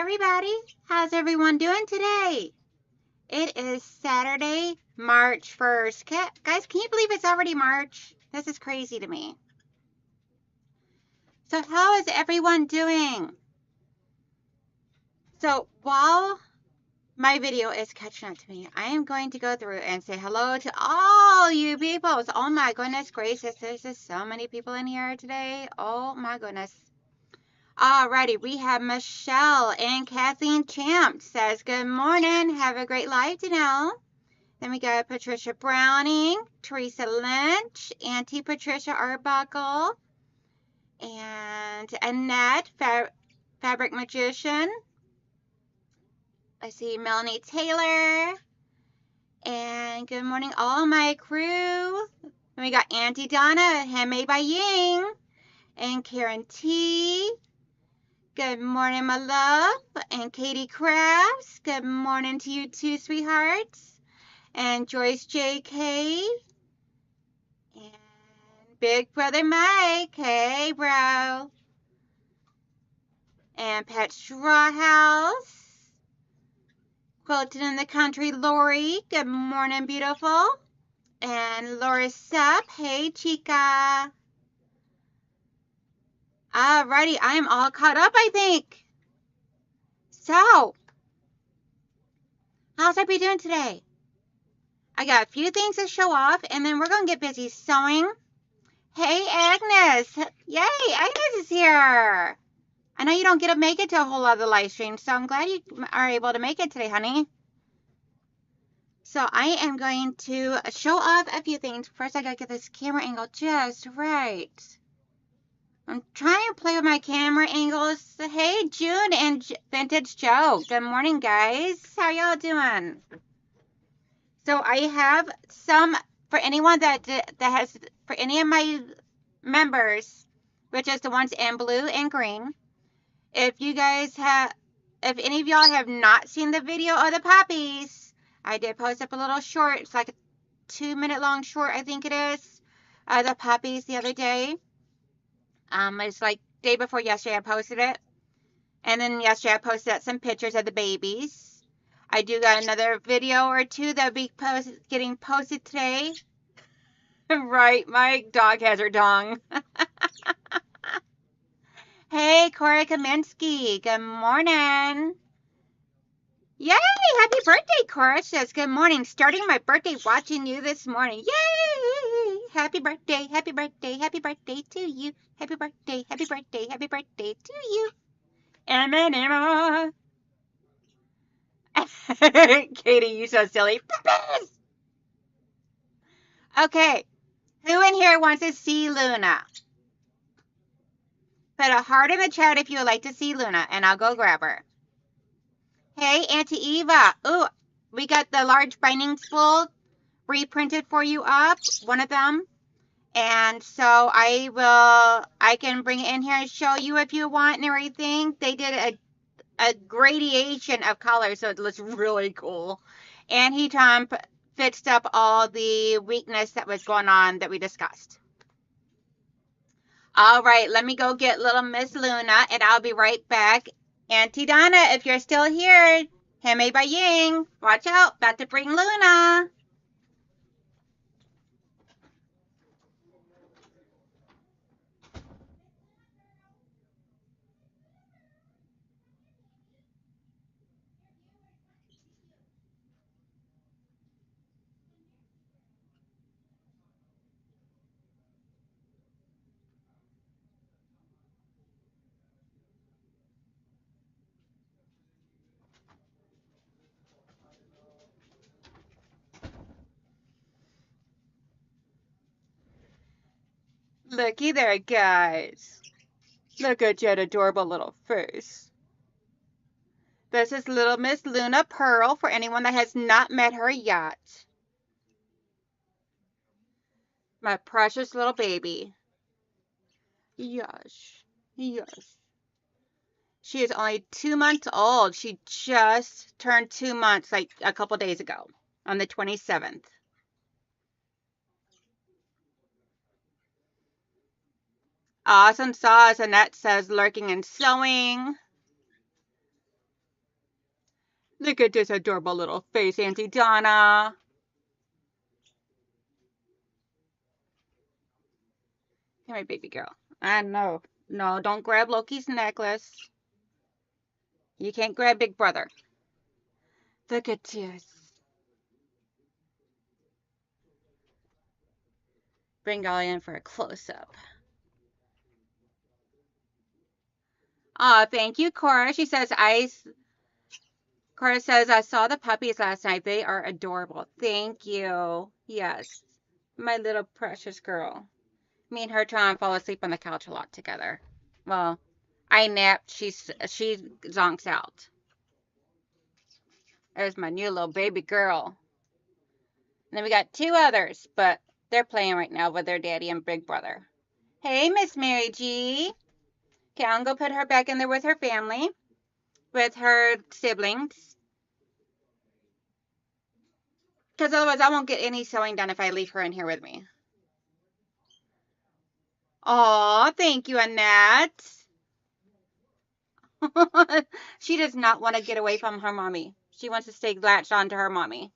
Everybody, how's everyone doing today? It is Saturday, March 1st. Guys, can you believe it's already March? This is crazy to me. So how is everyone doing? So while my video is catching up to me, I am going to go through and say hello to all you people. Oh my goodness gracious, there's just so many people in here today. Oh my goodness. Alrighty, we have Michelle and Kathleen Champ says, good morning. Have a great life to know. Then we got Patricia Browning, Teresa Lynch, Auntie Patricia Arbuckle, and Annette, Fabric Magician. I see Melanie Taylor. And good morning, all my crew. Then we got Auntie Donna, Handmade by Ying, and Karen T. Good morning, my love. And Katie Crafts. Good morning to you too, sweethearts. And Joyce J.K. And Big Brother Mike. Hey, bro. And Pat Strawhouse. Quilted in the Country, Lori. Good morning, beautiful. And Laura Sup. Hey, chica. Alrighty, I am all caught up, I think. So, how's everybody doing today? I got a few things to show off, and then we're going to get busy sewing. Hey, Agnes. Yay, Agnes is here. I know you don't get to make it to a whole lot of the live streams, so I'm glad you are able to make it today, honey. So I am going to show off a few things. First, I got to get this camera angle just right. I'm trying to play with my camera angles. Hey, June and Vintage Joe. Good morning, guys. How y'all doing? So I have some for anyone that has, for any of my members, which is the ones in blue and green. If you guys have, if any of y'all have not seen the video of the poppies, I did post up a little short. It's like a 2-minute long short, I think it is, the poppies the other day. It's like day before yesterday I posted it. And then yesterday I posted some pictures of the babies. I do got another video or two that'll be getting posted today. Right, my dog has her dong. Hey, Cora Kaminsky. Good morning. Yay! Happy birthday, Cora. Says, good morning. Starting my birthday watching you this morning. Yay! Happy birthday, happy birthday, happy birthday to you. Happy birthday, happy birthday, happy birthday to you. Emma. Katie, you so silly. Okay. Who in here wants to see Luna? Put a heart in the chat if you would like to see Luna, and I'll go grab her. Hey, Auntie Eva. Ooh, we got the large binding spool reprinted for you up, one of them. And so I can bring it in here and show you if you want and everything. They did a gradation of color, so it looks really cool. And he fixed up all the weakness that was going on that we discussed. All right, let me go get little Miss Luna, and I'll be right back. Auntie Donna, if you're still here, Handmade by Ying, watch out, about to bring Luna. Looky there, guys. Look at your adorable little face. This is little Miss Luna Pearl for anyone that has not met her yet. My precious little baby. Yes. Yes. She is only 2 months old. She just turned 2 months like a couple days ago on the 27th. Awesome sauce. Annette says lurking and sewing. Look at this adorable little face, Auntie Donna. Come here, baby girl. I know. No, don't grab Loki's necklace. You can't grab Big Brother. Look at this. Bring y'all in for a close-up. Aw, thank you, Cora. She says, Cora says, I saw the puppies last night. They are adorable. Thank you. Yes. My little precious girl. Me and her try and fall asleep on the couch a lot together. Well, I napped. She zonks out. There's my new little baby girl. And then we got two others, but they're playing right now with their daddy and Big Brother. Hey, Miss Mary G. Okay, I'm going to put her back in there with her family, with her siblings. Because otherwise I won't get any sewing done if I leave her in here with me. Aw, thank you, Annette. She does not want to get away from her mommy. She wants to stay latched onto her mommy.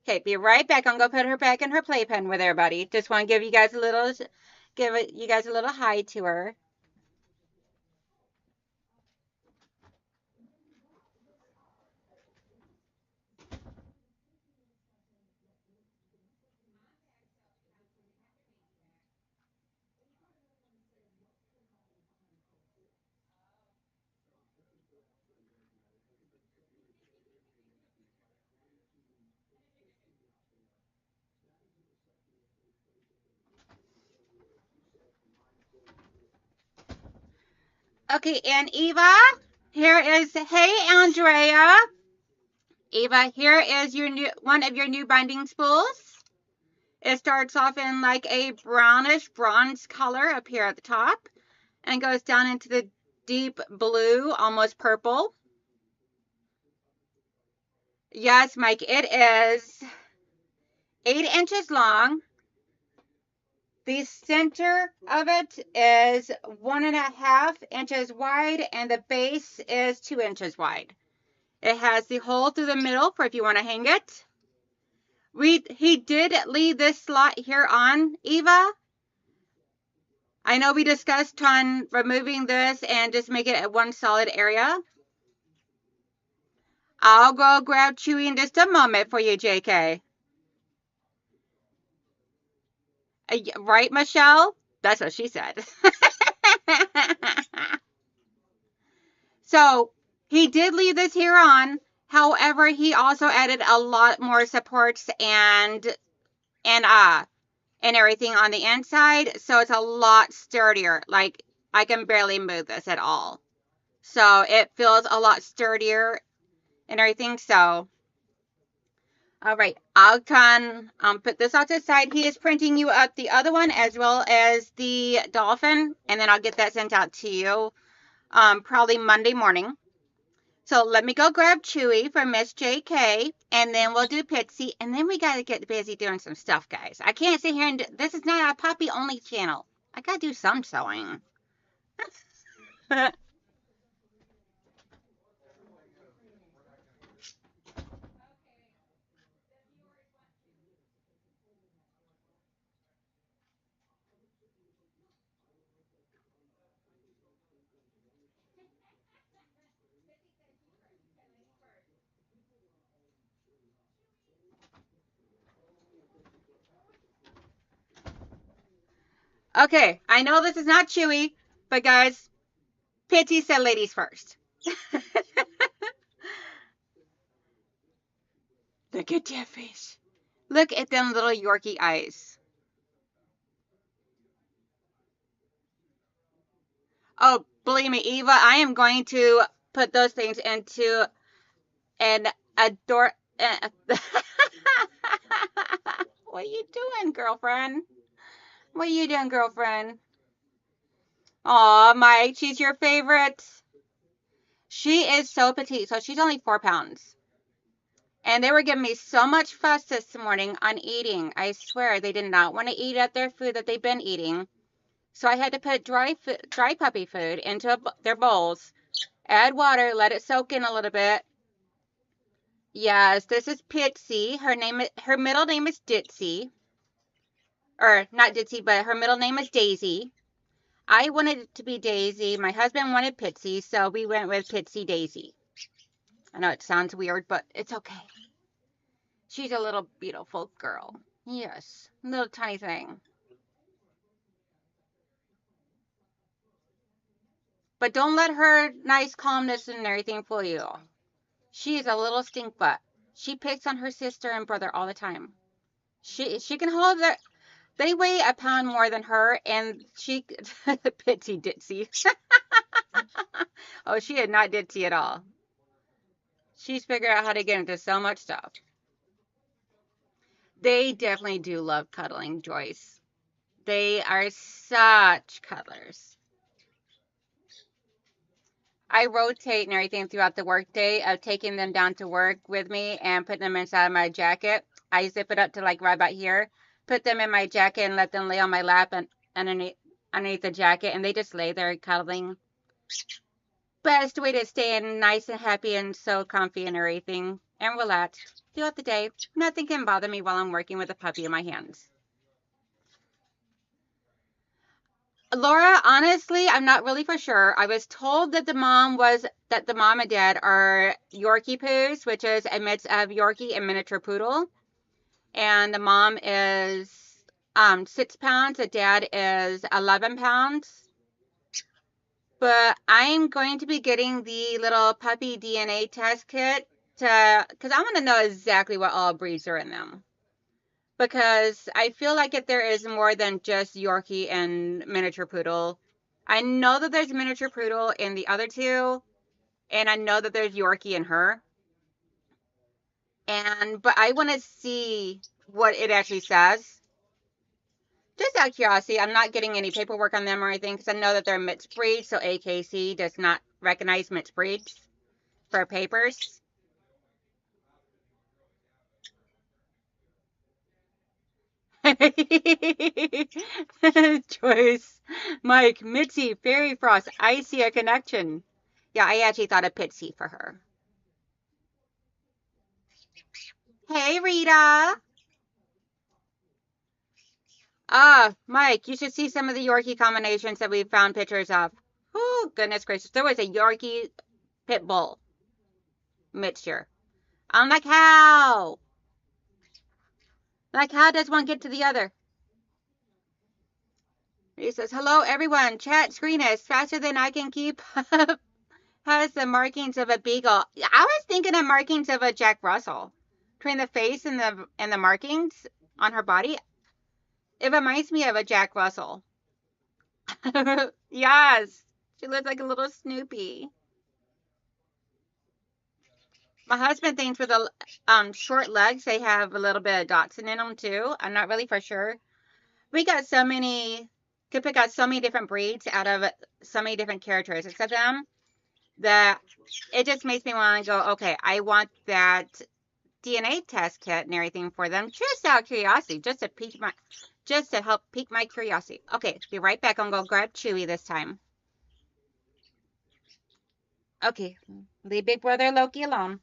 Okay, be right back. I'm going to put her back in her playpen with everybody. Just want to give you guys a little hi to her. Okay, and Eva, here is, hey, Andrea. Eva, here is your one of your new binding spools. It starts off in like a brownish bronze color up here at the top and goes down into the deep blue, almost purple. Yes, Mike, it is 8 inches long. The center of it is 1.5 inches wide, and the base is 2 inches wide. It has the hole through the middle for if you want to hang it. He did leave this slot here on, Eva. I know we discussed on removing this and just make it one solid area. I'll go grab Chewy in just a moment for you, JK. Right, Michelle? That's what she said. So he did leave this here on. However, he also added a lot more supports and everything on the inside. So it's a lot sturdier. Like, I can barely move this at all. So it feels a lot sturdier and everything. So, all right, I'll put this out to the side. He is printing you up the other one as well as the dolphin, and then I'll get that sent out to you probably Monday morning. So let me go grab Chewy for Miss JK, and then we'll do Pitsy, and then we got to get busy doing some stuff, guys. I can't sit here and this is not a puppy-only channel. I got to do some sewing. Okay, I know this is not Chewy, but guys, Pitsy said ladies first. Look at that face. Look at them little Yorkie eyes. Oh, believe me, Eva, I am going to put those things into an adore. What are you doing, girlfriend? What are you doing, girlfriend? Aw, Mike, she's your favorite. She is so petite, so she's only 4 pounds. And they were giving me so much fuss this morning on eating. I swear they did not want to eat at their food that they've been eating. So I had to put dry puppy food into their bowls, add water, let it soak in a little bit, Yes, this is Pitsy. Her middle name is Ditzy. Or not Ditzy, but her middle name is Daisy. I wanted it to be Daisy. My husband wanted Pitsy, so we went with Pitsy Daisy. I know it sounds weird, but it's okay. She's a little beautiful girl. Yes, little tiny thing. But don't let her nice calmness and everything fool you. She is a little stink butt. She picks on her sister and brother all the time. She can hold their. They weigh a pound more than her, and she pitsy ditzy. Oh, she is not ditzy at all. She's figured out how to get into so much stuff. They definitely do love cuddling, Joyce. They are such cuddlers. I rotate and everything throughout the workday of taking them down to work with me and putting them inside my jacket. I zip it up to like right about here, put them in my jacket and let them lay on my lap and underneath the jacket, and they just lay there cuddling. Best way to stay in nice and happy and so comfy and everything and relaxed throughout the day. Nothing can bother me while I'm working with a puppy in my hands. Laura, honestly, I'm not really for sure. I was told that the mom and dad are Yorkie poos, which is a mix of Yorkie and miniature poodle. And the mom is 6 pounds, the dad is 11 pounds. But I'm going to be getting the little puppy DNA test kit because I want to know exactly what all breeds are in them. Because I feel like if there is more than just Yorkie and miniature poodle, I know that there's miniature poodle in the other two, and I know that there's Yorkie in her. But I want to see what it actually says. Just out of curiosity, I'm not getting any paperwork on them or anything because I know that they're mixed breeds, so AKC does not recognize mixed breeds for papers. Joyce, Mike, Mitzi, Fairy Frost, I see a connection. Yeah, I actually thought of Pitsy for her. Hey, Rita. Ah, Mike, you should see some of the Yorkie combinations that we found pictures of. Oh, goodness gracious. There was a Yorkie pit bull mixture. I'm like, how? Like, how does one get to the other? He says, hello, everyone. Chat screen is faster than I can keep up. Has the markings of a beagle. I was thinking of markings of a Jack Russell. Between the face and the markings on her body, it reminds me of a Jack Russell. Yes, she looks like a little Snoopy. My husband thinks with the short legs, they have a little bit of Dachshund in them too. I'm not really for sure. We got so many, could pick out so many different breeds out of so many different characteristics of them that it just makes me want to go, okay, I want that DNA test kit and everything for them just out of curiosity, just to help pique my curiosity. Okay, be right back. I'm gonna grab Chewy this time. Okay, leave Big Brother Loki alone.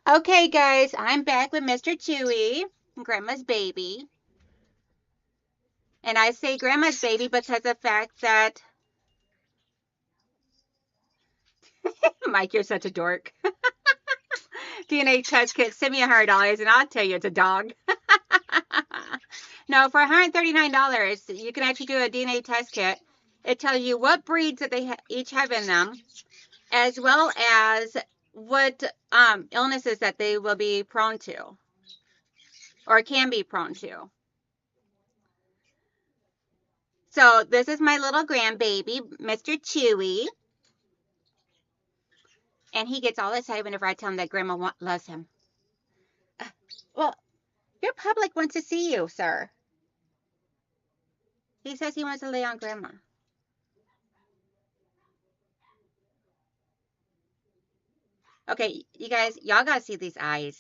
Okay, guys, I'm back with Mr. Chewy, Grandma's baby. And I say Grandma's baby because of the fact that Mike, you're such a dork. DNA test kit, send me $100 and I'll tell you it's a dog. No, for $139, you can actually do a DNA test kit. It tells you what breeds that they each have in them, as well as what illnesses that they will be prone to. or can be prone to. So this is my little grandbaby, Mr. Chewy. And he gets all excited whenever I tell him that Grandma loves him. Well, your public wants to see you, sir. He says he wants to lay on Grandma. Okay, you guys, y'all gotta see these eyes.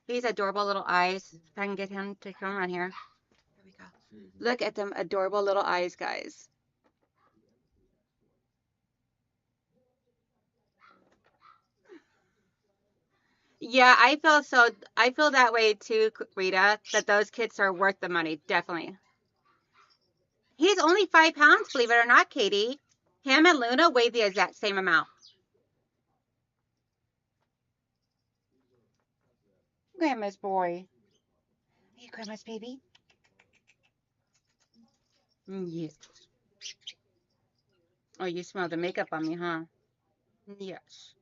These adorable little eyes. If I can get him to come on here. There we go. Look at them adorable little eyes, guys. Yeah, I feel that way too, Rita, that those kids are worth the money, definitely. He's only 5 pounds, believe it or not, Katie. Him and Luna weigh the exact same amount. Grandma's boy. Are you Grandma's baby? Yes. Oh, you smell the makeup on me, huh? Yes.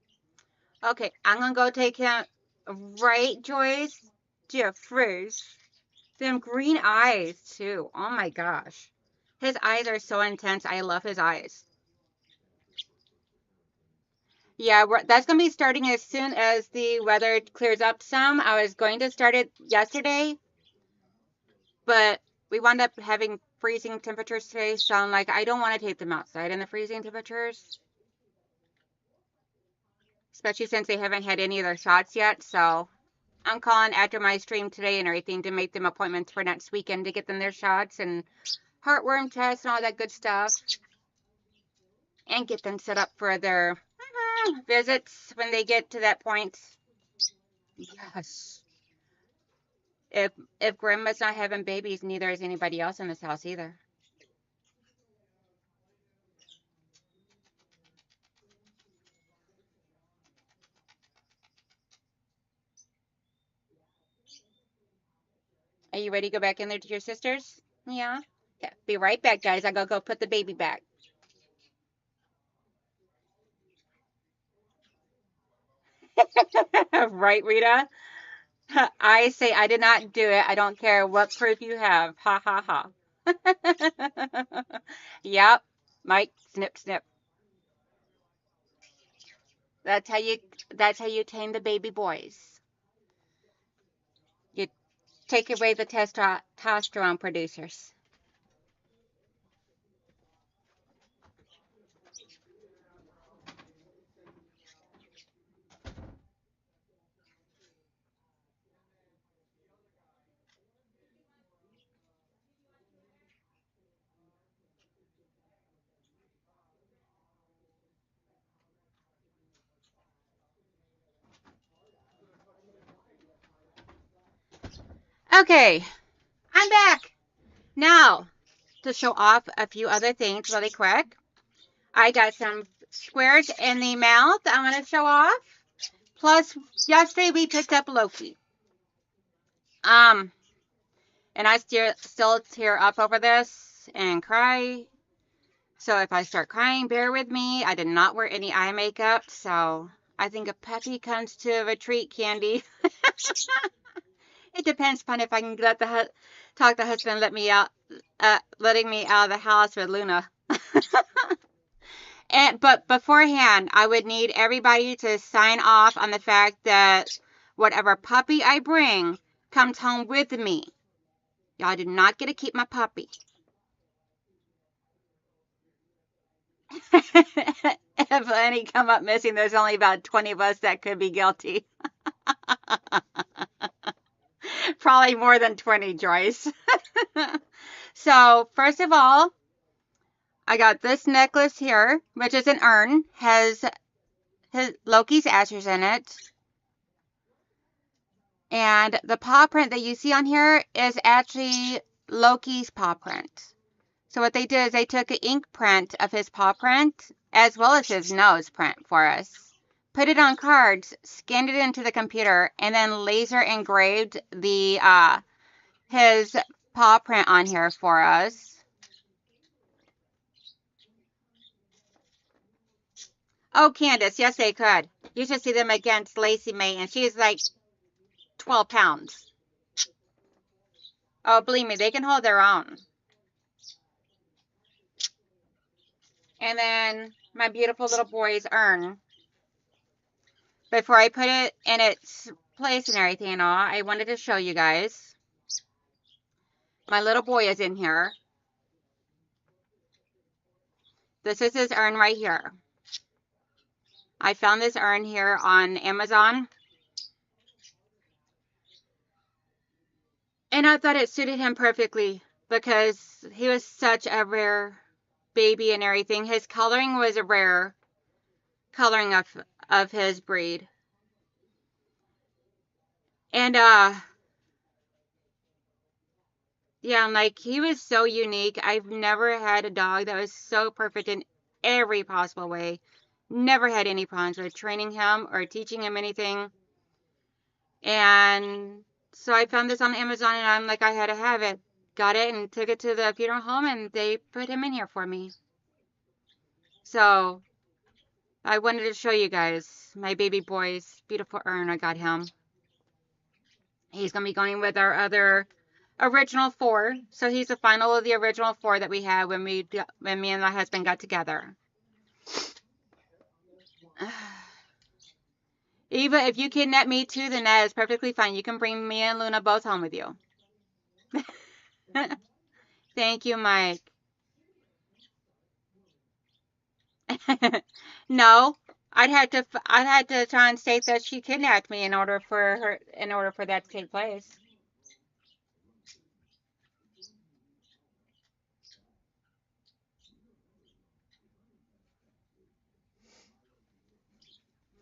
Okay, I'm gonna go take him. Right, Joyce? Jeffries. Them green eyes, too. Oh my gosh. His eyes are so intense. I love his eyes. Yeah, that's going to be starting as soon as the weather clears up some. I was going to start it yesterday, but we wound up having freezing temperatures today, so I'm like, I don't want to take them outside in the freezing temperatures, especially since they haven't had any of their shots yet. So I'm calling after my stream today and everything to make them appointments for next weekend to get them their shots and heartworm tests and all that good stuff, and get them set up for their visits when they get to that point. Yes. If Grandma's not having babies, neither is anybody else in this house either. Are you ready to go back in there to your sisters? Yeah. Yeah. Be right back, guys. I gotta go put the baby back. Right, Rita? I say I did not do it. I don't care what proof you have. Ha ha ha. Yep. Mike, snip snip. That's how you tame the baby boys. You take away the testosterone producers. Okay, I'm back. Now, to show off a few other things really quick, I got some squares in the mouth I want to show off. Plus, yesterday we picked up Loki. And I still tear up over this and cry. So if I start crying, bear with me. I did not wear any eye makeup, so I think a puppy comes to a retreat, Candy. It depends upon if I can talk the husband let me out, letting me out of the house with Luna. But beforehand, I would need everybody to sign off on the fact that whatever puppy I bring comes home with me. Y'all do not get to keep my puppy. If any come up missing, there's only about 20 of us that could be guilty. Probably more than 20, Joyce. So, first of all, I got this necklace here, which is an urn, has Loki's ashes in it. And the paw print that you see on here is actually Loki's paw print. So what they did is they took an ink print of his paw print as well as his nose print for us, put it on cards, scanned it into the computer, and then laser engraved his paw print on here for us. Oh, Candace, yes, they could. You should see them against Lacey May, and she's like 12 pounds. Oh, believe me, they can hold their own. And then my beautiful little boy's urn. Before I put it in its place and everything and all, I wanted to show you guys. My little boy is in here. This is his urn right here. I found this urn here on Amazon. And I thought it suited him perfectly because he was such a rare baby and everything. His coloring was a rare coloring of his breed. And yeah, like he was so unique. I've never had a dog that was so perfect in every possible way. Never had any problems with training him or teaching him anything. And so I found this on Amazon and I'm like, I had to have it. Got it and took it to the funeral home and they put him in here for me. So I wanted to show you guys my baby boy's beautiful urn. I got him. He's going to be going with our other original 4. So he's the final of the original 4 that we had when me and my husband got together. Eva, if you kidnap me too, then that is perfectly fine. You can bring me and Luna both home with you. Thank you, Mike. No, I'd have to try and state that she kidnapped me in order for that to take place.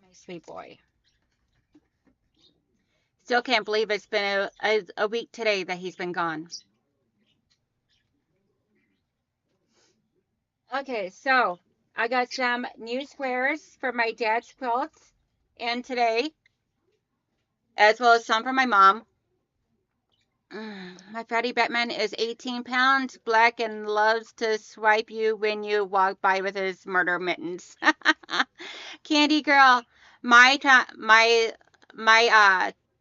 My sweet boy. Still can't believe it's been a week today that he's been gone. Okay, so I got some new squares for my dad's quilt in today, as well as some for my mom. My fatty Batman is 18 pounds, black, and loves to swipe you when you walk by with his murder mittens. Candy girl, my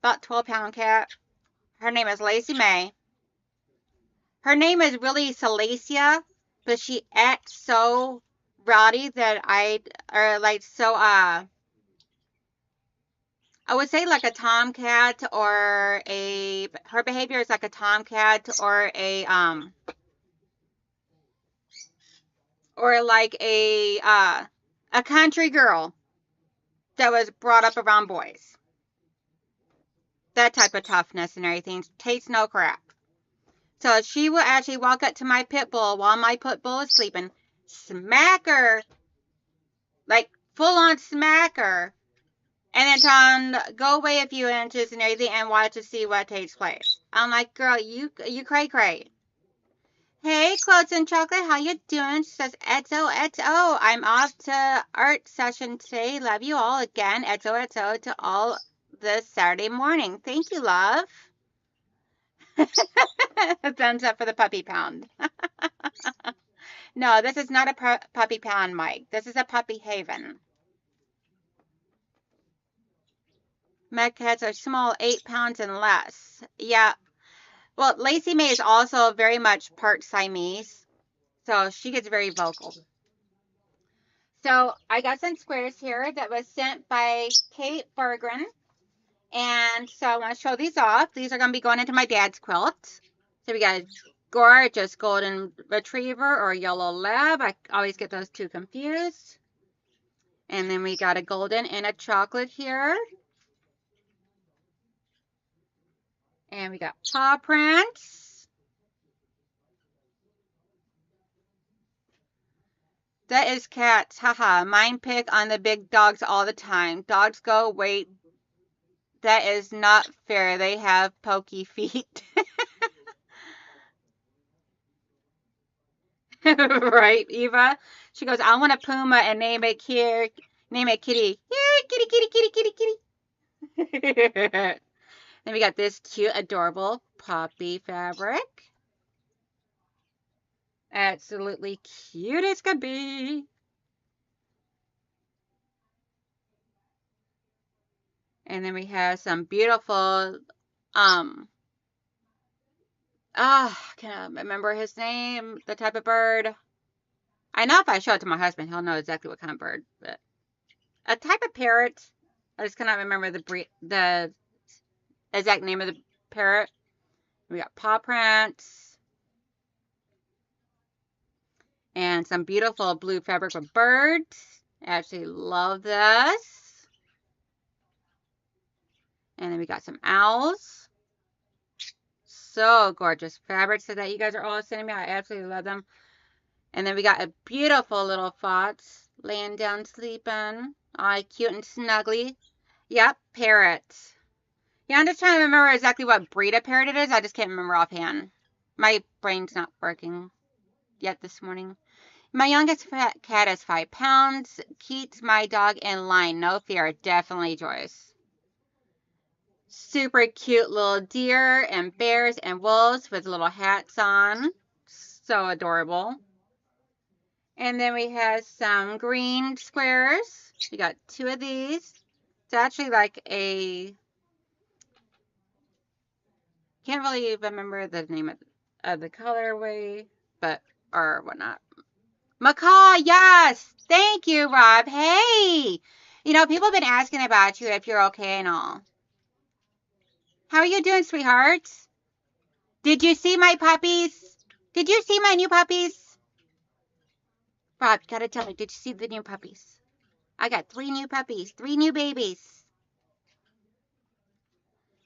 about 12-pound cat. Her name is Lacey May. Her name is really Salacia, but she acts so rowdy that I would say like a tomcat her behavior is like a tomcat or like a country girl that was brought up around boys. That type of toughness and everything. Takes no crap. So she will actually walk up to my pit bull while my pit bull is sleeping, smack her, like full on smack her, and then try and go away a few inches and everything and watch to see what takes place. I'm like, girl, you cray cray. Hey, Quilts and Chocolate, how you doing? She says, Etzo, Etzo. I'm off to art session today. Love you all again. Etzo, Etzo to all this Saturday morning. Thank you, love. Thumbs up for the puppy pound. No, this is not a puppy pound, Mike. This is a puppy haven. My cats are small, 8 pounds and less. Yeah. Well, Lacey May is also very much part Siamese, so she gets very vocal. So I got some squares here that was sent by Kate Bergren. And so I want to show these off. These are going to be going into my dad's quilt. So we got a gorgeous golden retriever or yellow lab. I always get those two confused. And then we got a golden and a chocolate here. And we got paw prints. That is cats. Haha. Mine pick on the big dogs all the time. Dogs go, wait. That is not fair. They have pokey feet. Right, Eva? She goes, I want a puma and name it here. Name it Kitty. Yay, kitty, kitty, kitty, kitty, kitty. Then we got this cute, adorable puppy fabric. Absolutely cute as could be. And then we have some beautiful Can't remember his name, the type of bird. I know if I show it to my husband, he'll know exactly what kind of bird. But a type of parrot. I just cannot remember the exact name of the parrot. We got paw prints and some beautiful blue fabric with birds. I actually love this. And then we got some owls. So gorgeous fabrics that you guys are all sending me. I absolutely love them. And then we got a beautiful little fox laying down sleeping. All cute and snuggly. Yep, parrot. Yeah, I'm just trying to remember exactly what breed of parrot it is. I just can't remember offhand. My brain's not working yet this morning. My youngest cat is 5 pounds. Keeps my dog in line. No fear. Definitely Joyce. Super cute little deer and bears and wolves with little hats on. So adorable. And then we have some green squares. We got 2 of these. It's actually like a, can't really remember the name of the colorway, but, or whatnot. Macaw, yes! Thank you, Rob. Hey! You know, people have been asking about you if you're okay and all. How are you doing, sweetheart? Did you see my puppies? Did you see my new puppies? Rob, you gotta tell me, did you see the new puppies? I got 3 new puppies, 3 new babies.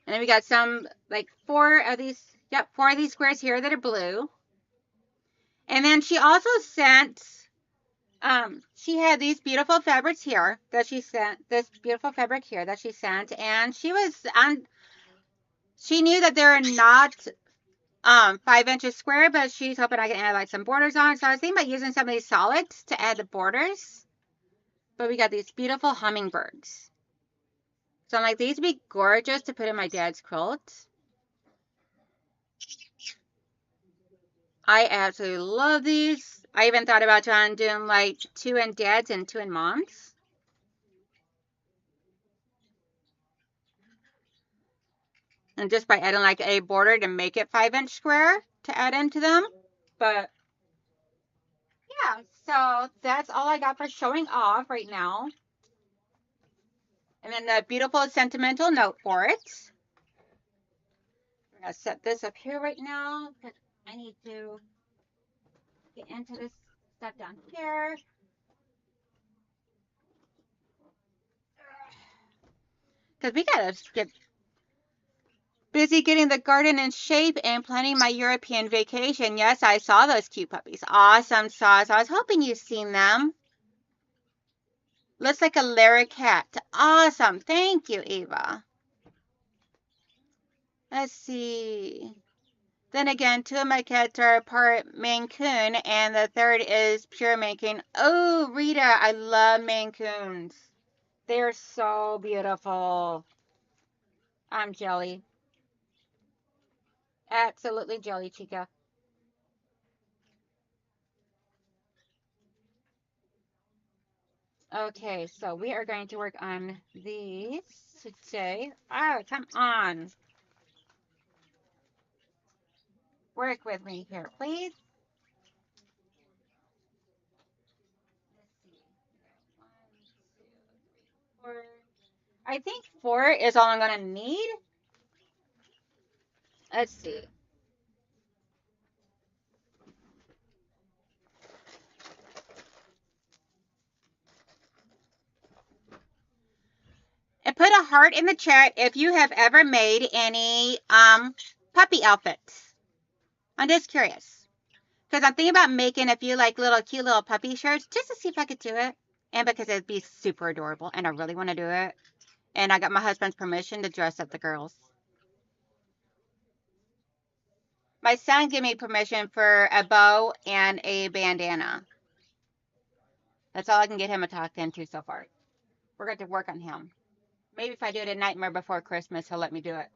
And then we got some, like 4 of these, yep, 4 of these squares here that are blue. And then she also sent, she had these beautiful fabrics here that she sent, this beautiful fabric here that she sent. And she was on, she knew that they're not 5 inches square, but she's hoping I can add like some borders on. So I was thinking about using some of these solids to add the borders. But we got these beautiful hummingbirds. So I'm like, these would be gorgeous to put in my dad's quilt. I absolutely love these. I even thought about doing like 2 in dad's and 2 in mom's. And just by adding like a border to make it 5-inch square to add into them. But yeah, so that's all I got for showing off right now. And then the beautiful sentimental note for it. I'm going to set this up here right now because I need to get into this stuff down here. Because we got to get busy getting the garden in shape and planning my European vacation. Yes, I saw those cute puppies. Awesome sauce. I was hoping you've seen them. Looks like a Larry cat. Awesome. Thank you, Eva. Let's see. Then again, 2 of my cats are part Maine Coon, and the 3rd is pure Maine Coon. Oh, Rita, I love Maine Coons. They're so beautiful. I'm jelly. Absolutely jelly, Chica. Okay, so we are going to work on these today. Oh, come on. Work with me here, please. Let's see. 1, 2, 3, 4. I think 4 is all I'm going to need. Let's see. And put a heart in the chat if you have ever made any puppy outfits. I'm just curious. Because I'm thinking about making a few like little cute little puppy shirts just to see if I could do it. And because it'd be super adorable and I really want to do it. And I got my husband's permission to dress up the girls. My son gave me permission for a bow and a bandana. That's all I can get him to talk into so far. We're going to work on him. Maybe if I do it at Nightmare Before Christmas, he'll let me do it.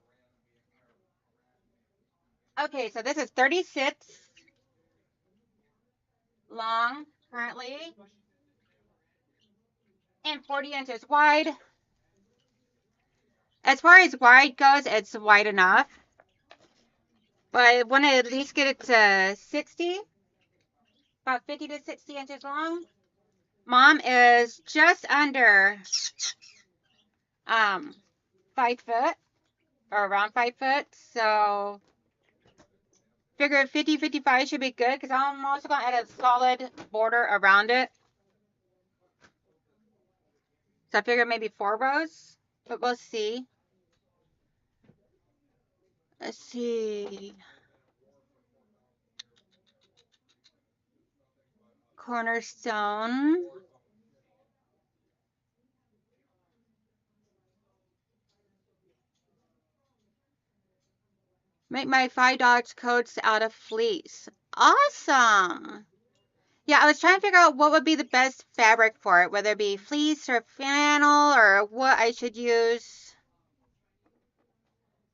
Okay, so this is 36 long currently and 40 inches wide. As far as wide goes, it's wide enough. But I want to at least get it to 60, about 50 to 60 inches long. Mom is just under 5 foot, or around 5 foot. So figure 50, 55 should be good because I'm also going to add a solid border around it. So I figure maybe 4 rows, but we'll see. Let's see. Cornerstone. Make my $5 coats out of fleece. Awesome. Yeah, I was trying to figure out what would be the best fabric for it, whether it be fleece or flannel or what I should use.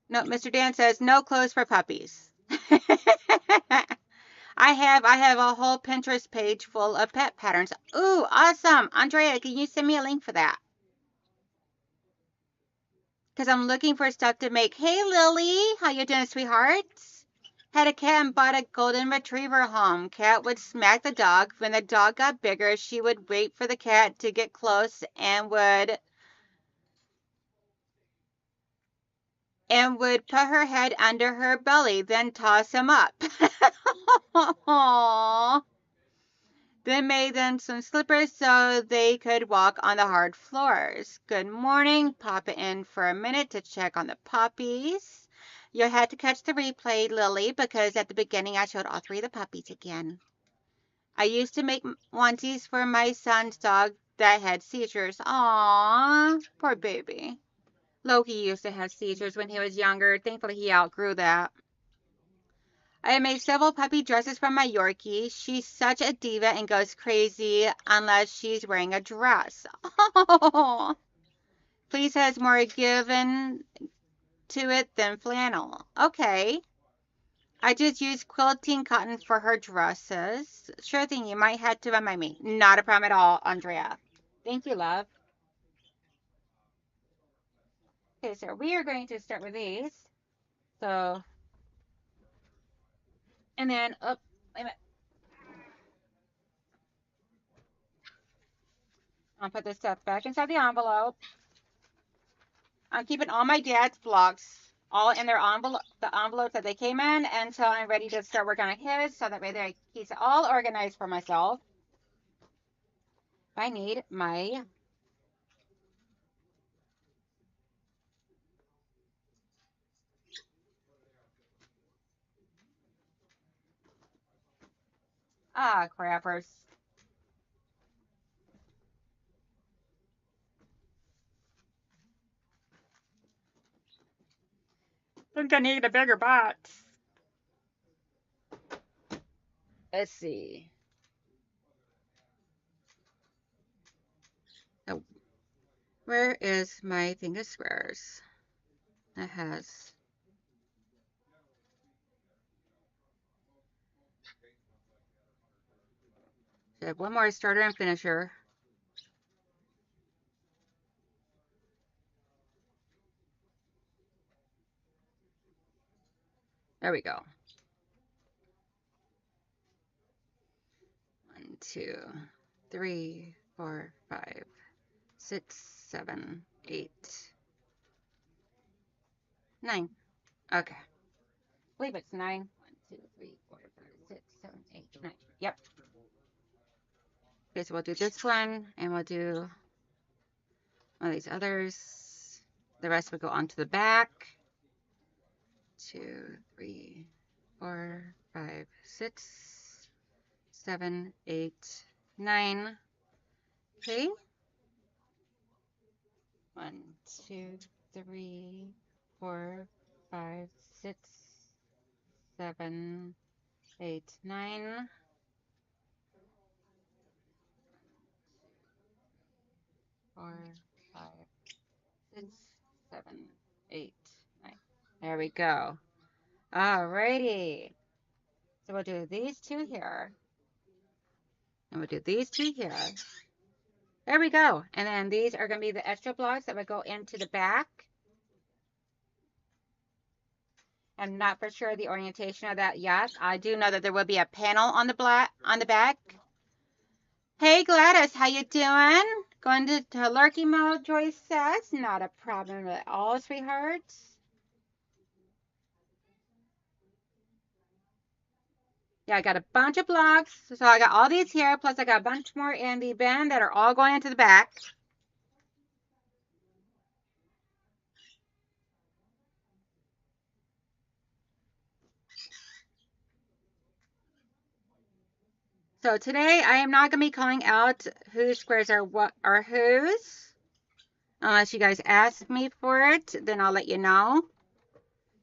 No, Mr. Dan says no clothes for puppies. I have a whole Pinterest page full of pet patterns. Ooh, awesome. Andrea, can you send me a link for that? Because I'm looking for stuff to make. Hey, Lily. How you doing, sweethearts? Had a cat and bought a golden retriever home. Cat would smack the dog. When the dog got bigger, she would wait for the cat to get close and would put her head under her belly, then toss him up. Aww. Then made them some slippers so they could walk on the hard floors. Good morning. Pop in for a minute to check on the puppies. You had to catch the replay, Lily, because at the beginning I showed all 3 of the puppies again. I used to make onesies for my son's dog that had seizures. Aww, poor baby. Loki used to have seizures when he was younger. Thankfully, he outgrew that. I made several puppy dresses from my Yorkie. She's such a diva and goes crazy unless she's wearing a dress. Oh, Please has more given to it than flannel. Okay. I just use quilting cotton for her dresses. Sure thing, you might have to remind me. Not a problem at all, Andrea. Thank you, love. Okay, so we are going to start with these. So, and then, oh, wait a minute. I'll put this stuff back inside the envelope. I'm keeping all my dad's blocks all in their envelope, the envelopes that they came in, until I'm ready to start working on his, so that way he's all organized for myself. I need my crappers. I think I need a bigger box. Let's see. Oh, where is my thing of squares? That has. I have one more starter and finisher. There we go. 1, 2, 3, 4, 5, 6, 7, 8, 9. Okay. I believe it's 9. 1, 2, 3, 4, 5, 6, 7, 8, 9. Yep. Okay, so we'll do this one, and we'll do one of these others. The rest will go onto the back. 2, 3, 4, 5, 6, 7, 8, 9. Okay. 1, 2, 3, 4, 5, 6, 7, 8, 9. 4, 5, 6, 7, 8, 9. There we go. Alrighty. So we'll do these 2 here. And we'll do these 2 here. There we go. And then these are going to be the extra blocks that would go into the back. I'm not for sure the orientation of that yet. I do know that there will be a panel on the back. Hey Gladys, how you doing? Going to lurky mode, Joyce says. Not a problem at all, sweethearts. Yeah, I got a bunch of blocks. So I got all these here, plus I got a bunch more in the bin that are all going into the back. So today I am not going to be calling out whose squares are what are whose. Unless you guys ask me for it, then I'll let you know.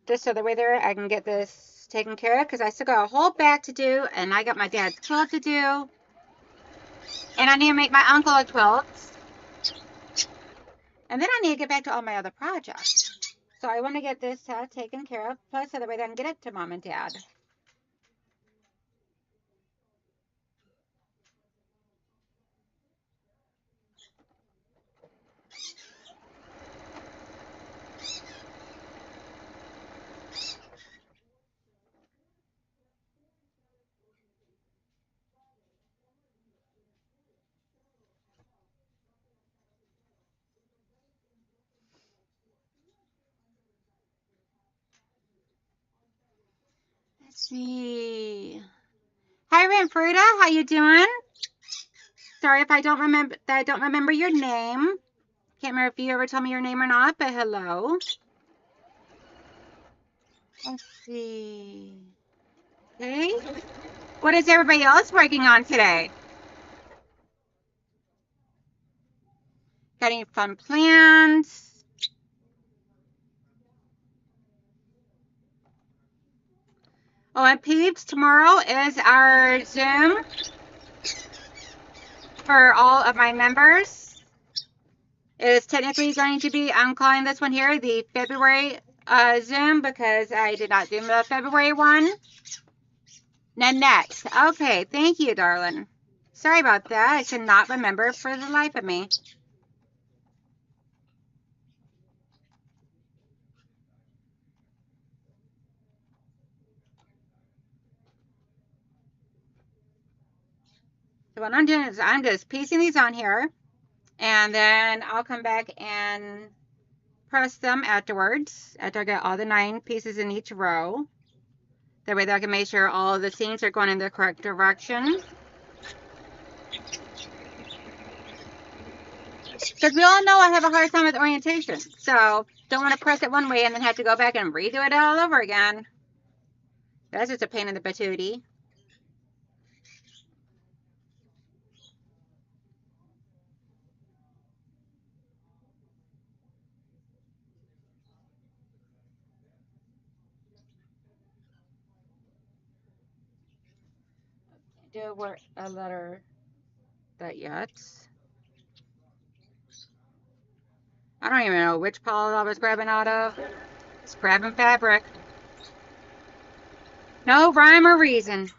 Just so the way there I can get this taken care of, because I still got a whole back to do, and I got my dad's quilt to do. And I need to make my uncle a quilt. And then I need to get back to all my other projects. So I want to get this taken care of, plus so that way I can get it to mom and dad. Let's see. Hi, Ranfruta. How you doing? Sorry if I don't remember your name. Can't remember if you ever told me your name or not, but hello. Let's see. Okay. What is everybody else working on today? Got any fun plans? Oh, and peeps, tomorrow is our Zoom for all of my members. It is technically going to be, I'm calling this one here the February Zoom because I did not do the February one. Nanette. Okay, thank you, darling. Sorry about that. I cannot remember for the life of me. So what I'm doing is I'm just piecing these on here, and then I'll come back and press them afterwards after I get all the 9 pieces in each row. That way I can make sure all of the seams are going in the correct direction. Because we all know I have a hard time with orientation. So don't want to press it one way and then have to go back and redo it all over again. That's just a pain in the patootie. Do a letter that yet. I don't even know which pile I was grabbing out of. Just grabbing fabric. No rhyme or reason.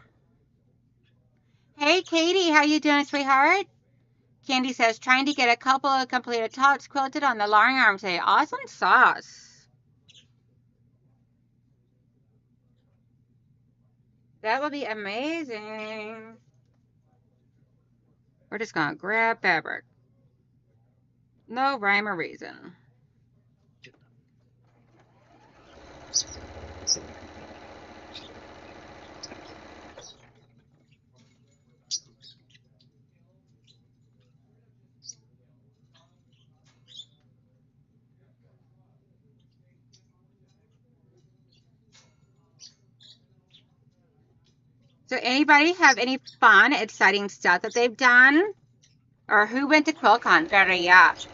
Hey, Katie, how you doing, sweetheart? Candy says, trying to get a couple of completed tops quilted on the long arm today. Awesome sauce. That will be amazing. We're just going to grab fabric. No rhyme or reason. So anybody have any fun, exciting stuff that they've done? Or who went to QuiltCon? Better yet.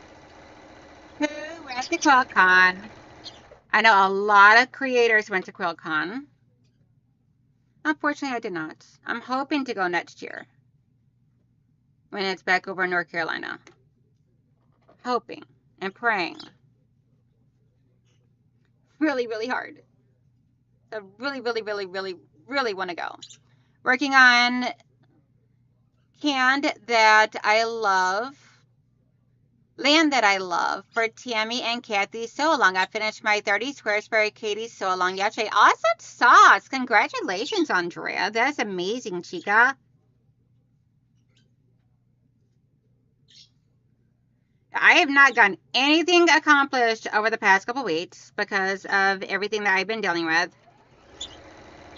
Who went to QuiltCon? I know a lot of creators went to QuiltCon. Unfortunately, I did not. I'm hoping to go next year when it's back over in North Carolina. Hoping and praying. Really, really hard. So really, really, really, really, really want to go. Working on canned that I love Land that I love for Tammy and Kathy Sew Along. I finished my 30 squares for Katie Sew Along yesterday. Awesome sauce. Congratulations, Andrea. That's amazing, chica. I have not gotten anything accomplished over the past couple weeks because of everything that I've been dealing with.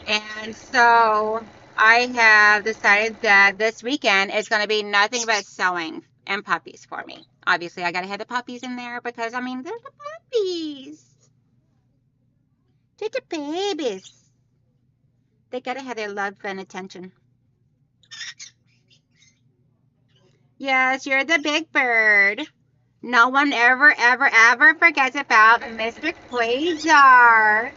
And so I have decided that this weekend is going to be nothing but sewing and puppies for me. Obviously, I got to have the puppies in there because, I mean, they're the puppies. They're the babies. They got to have their love and attention. Yes, you're the big bird. No one ever, ever, ever forgets about Mr. Quasar.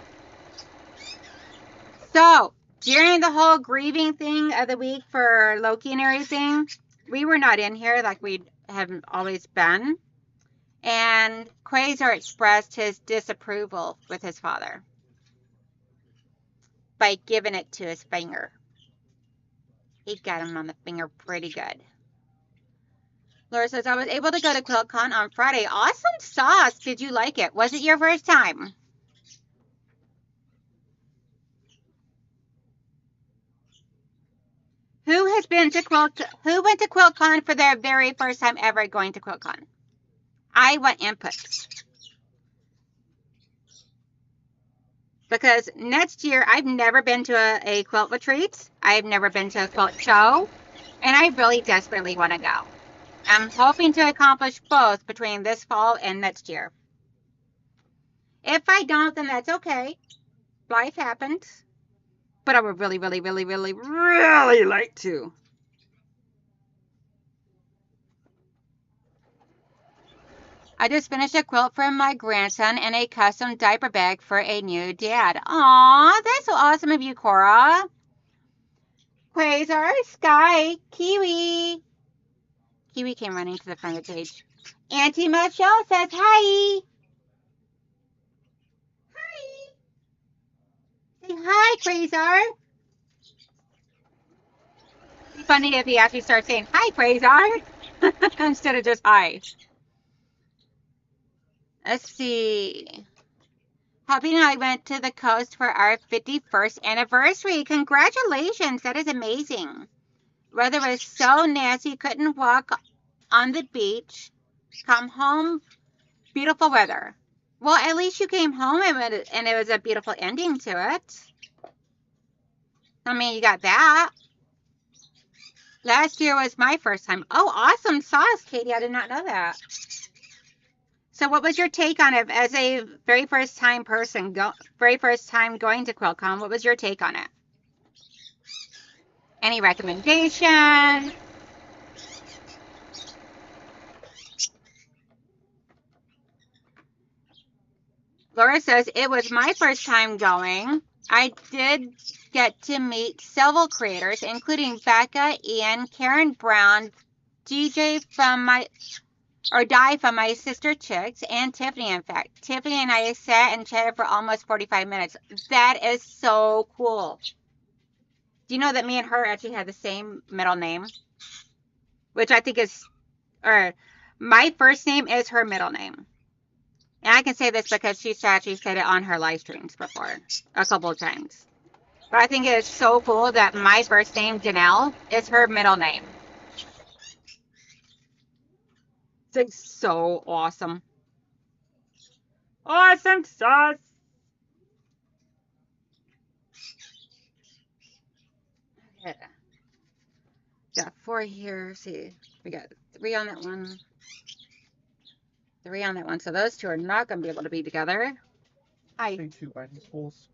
So, during the whole grieving thing of the week for Loki and everything, we were not in here like we have always been. And Quasar expressed his disapproval with his father by giving it to his finger. He got him on the finger pretty good. Laura says, I was able to go to QuiltCon on Friday. Awesome sauce. Did you like it? Was it your first time? Who went to QuiltCon for their very first time ever going to QuiltCon? I want input. Because next year, I've never been to a quilt retreat. I've never been to a quilt show. And I really desperately want to go. I'm hoping to accomplish both between this fall and next year. If I don't, then that's okay. Life happens. But I would really, really, really, really, really like to. I just finished a quilt for my grandson and a custom diaper bag for a new dad. Aw, that's so awesome of you, Cora. Quasar, Sky, Kiwi. Kiwi came running to the front of the page. Auntie Michelle says hi. Hi. Say hi, Quasar. It'd be funny if he actually starts saying hi, Quasar, instead of just hi. Let's see. Happy and I went to the coast for our 51st anniversary. Congratulations. That is amazing. Weather was so nasty. Couldn't walk on the beach. Come home. Beautiful weather. Well, at least you came home and it was a beautiful ending to it. I mean, you got that. Last year was my first time. Oh, awesome sauce, Katie. I did not know that. So what was your take on it as a very first time person, very first time going to QuiltCon? What was your take on it? Any recommendation? Laura says, it was my first time going. I did get to meet several creators, including Becca, Ian, Karen Brown, DJ from my sister Chicks, and Tiffany, in fact. Tiffany and I sat and chatted for almost 45 minutes. That is so cool. Do you know that me and her actually have the same middle name? Which I think is, or my first name is her middle name. And I can say this because she's actually said it on her live streams before, a couple of times. But I think it is so cool that my first name, Janelle, is her middle name. It's so awesome. Awesome sauce. Okay. Got 4 here. See, we got 3 on that one. 3 on that one. So those 2 are not going to be able to be together. Hi. Need 2 binding spools.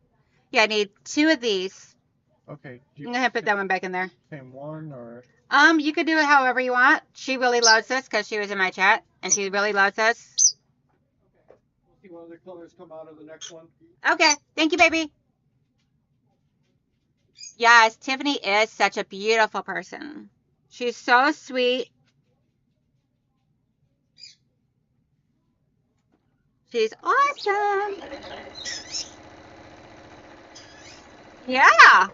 Yeah, I need 2 of these. Okay. I'm going to put that one back in there. Same one or? You could do it however you want. She really loves this because she was in my chat and she really loves this. Okay. We'll see what other colors come out of the next one. Okay. Thank you, baby. Yes, Tiffany is such a beautiful person. She's so sweet. She's awesome. Yeah.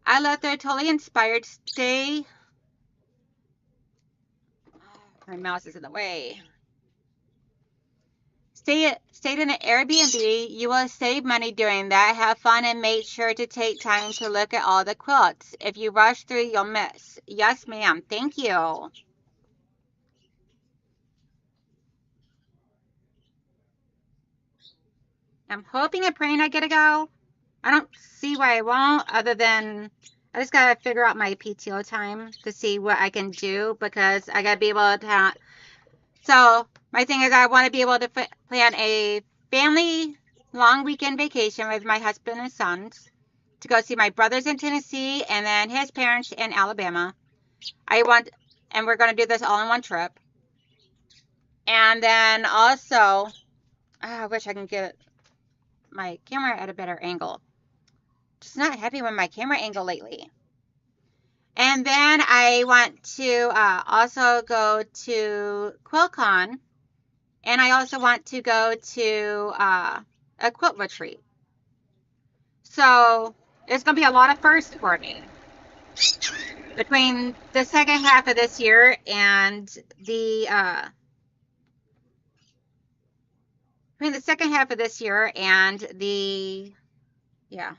I Luther, totally inspired. Stay. My mouse is in the way. Stay in an Airbnb. You will save money doing that. Have fun and make sure to take time to look at all the quilts. If you rush through, you'll miss. Yes, ma'am. Thank you. I'm hoping and praying I get to go. I don't see why I won't, other than I just gotta figure out my PTO time to see what I can do, because I gotta be able to. So my thing is, I want to be able to plan a family long weekend vacation with my husband and sons to go see my brothers in Tennessee and then his parents in Alabama. And we're gonna do this all in one trip. And then also, I wish I can get my camera at a better angle. Just not happy with my camera angle lately. And then I want to also go to QuiltCon, and I also want to go to a quilt retreat. So it's going to be a lot of firsts for me between the second half of this year and the yeah.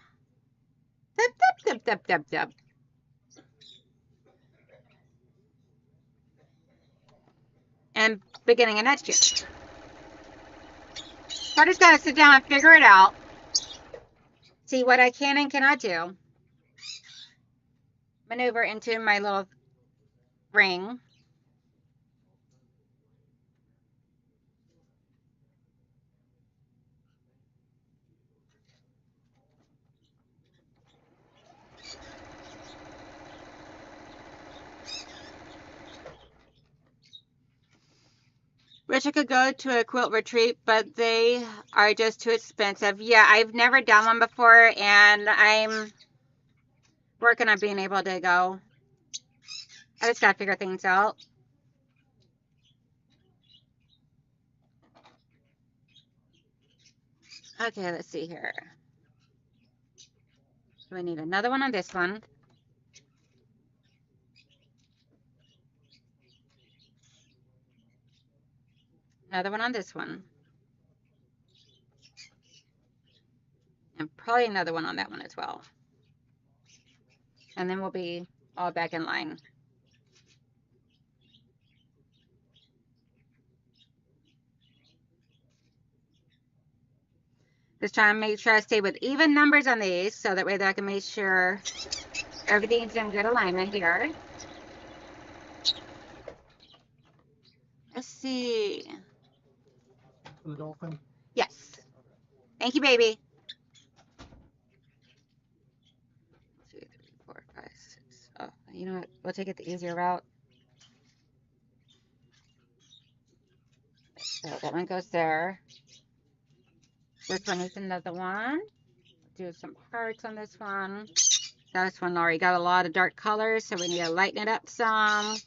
And beginning of next year. So I just got to sit down and figure it out. See what I can and cannot do. Maneuver into my little ring. Wish I could go to a quilt retreat, but they are just too expensive. Yeah, I've never done one before, and I'm working on being able to go. I just gotta figure things out. Okay, let's see here. Do I need another one on this one? Another one on this one. And probably another one on that one as well. And then we'll be all back in line. Just trying to make sure I stay with even numbers on these, so that way that I can make sure everything's in good alignment here. Let's see. The dolphin? Yes. Thank you, baby. 2, 3, 4, 5, 6. Oh, you know what? We'll take it the easier route. So that one goes there. This one is another one. Do some hearts on this one. This one already got a lot of dark colors, so we need to lighten it up some.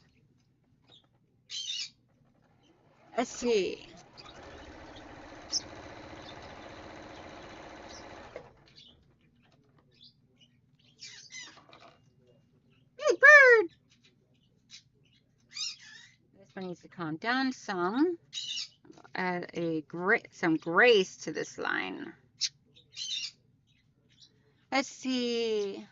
Let's see. Big bird! This one needs to calm down some. Add some grace to this line. Let's see.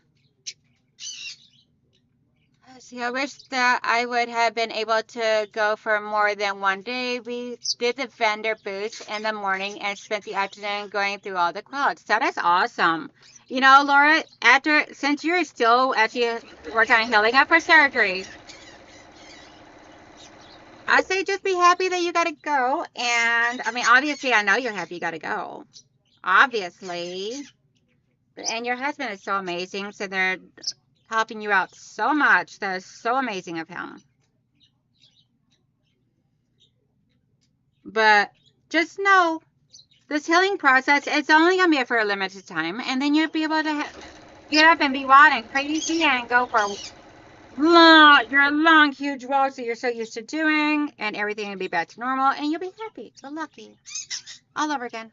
I wish that I would have been able to go for more than one day. We did the vendor booth in the morning and spent the afternoon going through all the quilts. That is awesome. You know, Laura, since you're still actually working on healing up for surgery, I say just be happy that you got to go. And I mean, obviously, I know you're happy you got to go. Obviously. And your husband is so amazing. So they're helping you out so much. That is so amazing of him. But just know, this healing process, it's only going to be for a limited time. And then you'll be able to get up and be wild and crazy and go for your long, huge walks that you're so used to doing. And everything will be back to normal. And you'll be happy. So lucky. All over again.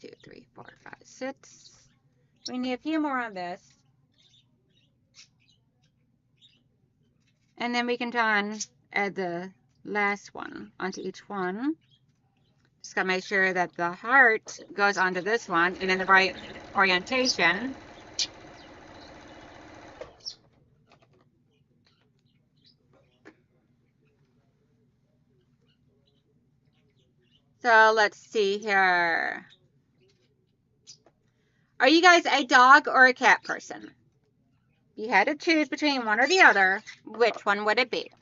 2, 3, 4, 5, 6. We need a few more on this. And then we can add the last one onto each one. Just gotta make sure that the heart goes onto this one and in the right orientation. So let's see here. Are you guys a dog or a cat person? If you had to choose between one or the other, which one would it be?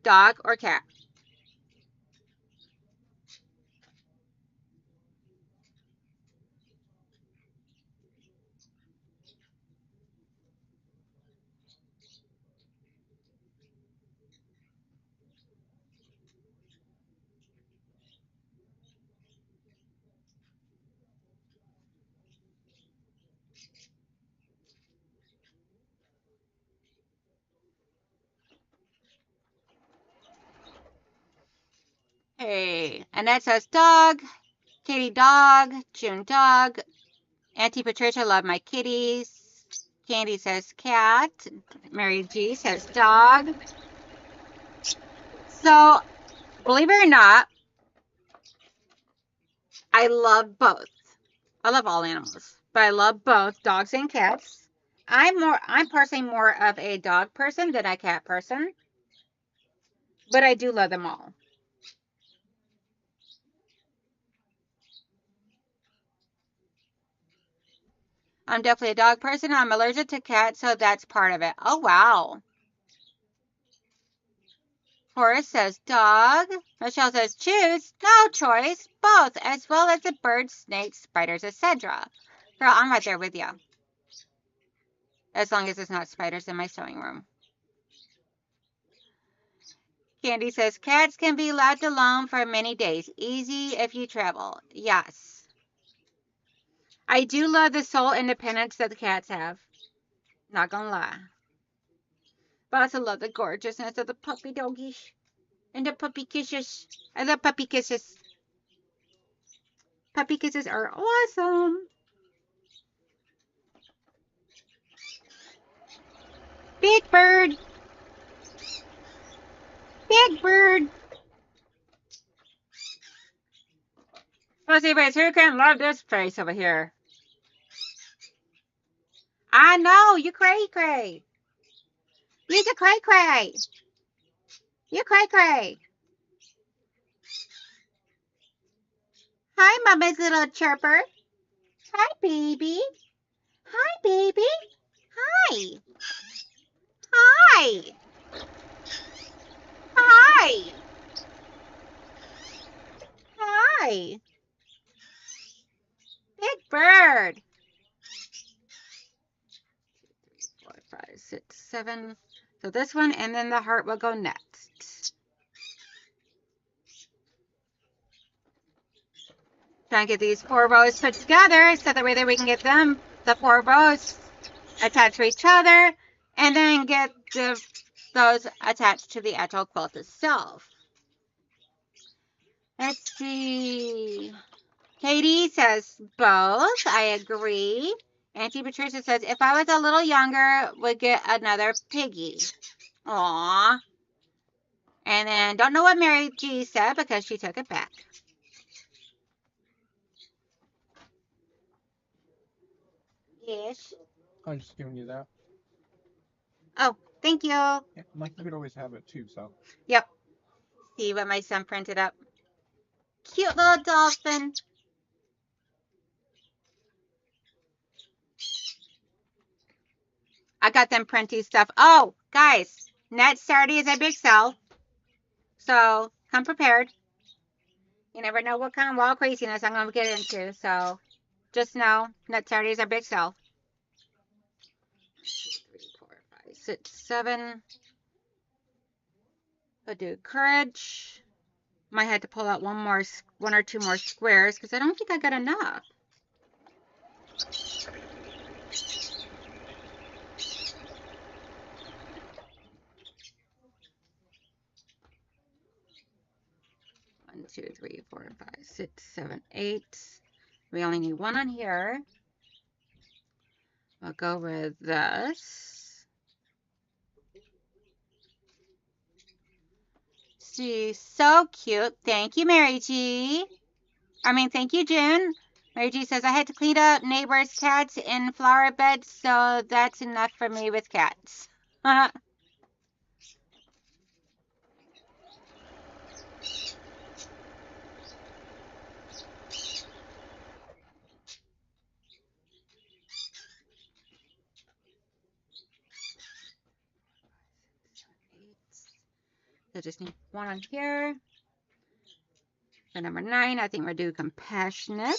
Dog or cat? Hey, Annette says dog, Katie dog, June dog, Auntie Patricia love my kitties, Candy says cat, Mary G says dog. So, believe it or not, I love both. I love all animals, but I love both dogs and cats. I'm personally more of a dog person than a cat person, but I do love them all. I'm definitely a dog person. I'm allergic to cats, so that's part of it. Oh, wow. Horace says dog. Michelle says choose. No choice. Both, as well as the birds, snakes, spiders, etc. Girl, I'm right there with you. As long as it's not spiders in my sewing room. Candy says cats can be left alone for many days. Easy if you travel. Yes. I do love the soul independence that the cats have. Not gonna lie. But I also love the gorgeousness of the puppy doggies. And the puppy kisses. I love puppy kisses. Puppy kisses are awesome. Big bird. Big bird. Let's see, but who can love this face over here? I know, you cray cray. You's a cray cray. You cray cray. Hi, Mama's little chirper. Hi, baby. Hi, baby. Hi. Hi. Hi. Hi. Big bird. 4, 5, 6, 7. So this one, and then the heart will go next. Trying to get these 4 rows put together so that way that we can get them, the 4 rows, attached to each other, and then get those attached to the actual quilt itself. Let's see. Katie says both. I agree. Auntie Patricia says, if I was a little younger, would get another piggy. Aww. And then don't know what Mary G said because she took it back. Yes. I'm just giving you that. Oh, thank you. Yeah, Mike, you could always have it too, so. Yep. See what my son printed up. Cute little dolphin. I got them printy stuff. Oh, guys, next Saturday is a big sale. So come prepared. You never know what kind of wild craziness I'm going to get into. So just know next Saturday is a big sale. 3, 4, 5, 6, 7. I'll do courage. Might have to pull out one or two more squares because I don't think I got enough. One, 2, 3, 4, 5, 6, 7, 8. We only need one on here. I'll go with this. see. So cute. Thank you, Mary G. Thank you, June. Mary G says, I had to clean up neighbors' cats in flower beds, so that's enough for me with cats. I just need one on here. For number 9, I think we're due compassionate.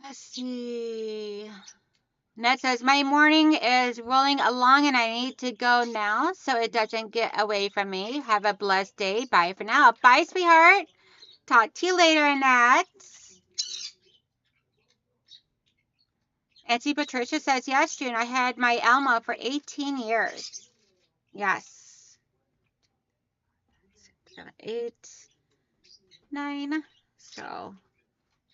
Let's see. Ned says, my morning is rolling along and I need to go now so it doesn't get away from me. Have a blessed day. Bye for now. Bye, sweetheart. Talk to you later, Annette. And see, Patricia says, yes, June, I had my Alma for 18 years. Yes. 6, 7, 8, 9. So. One,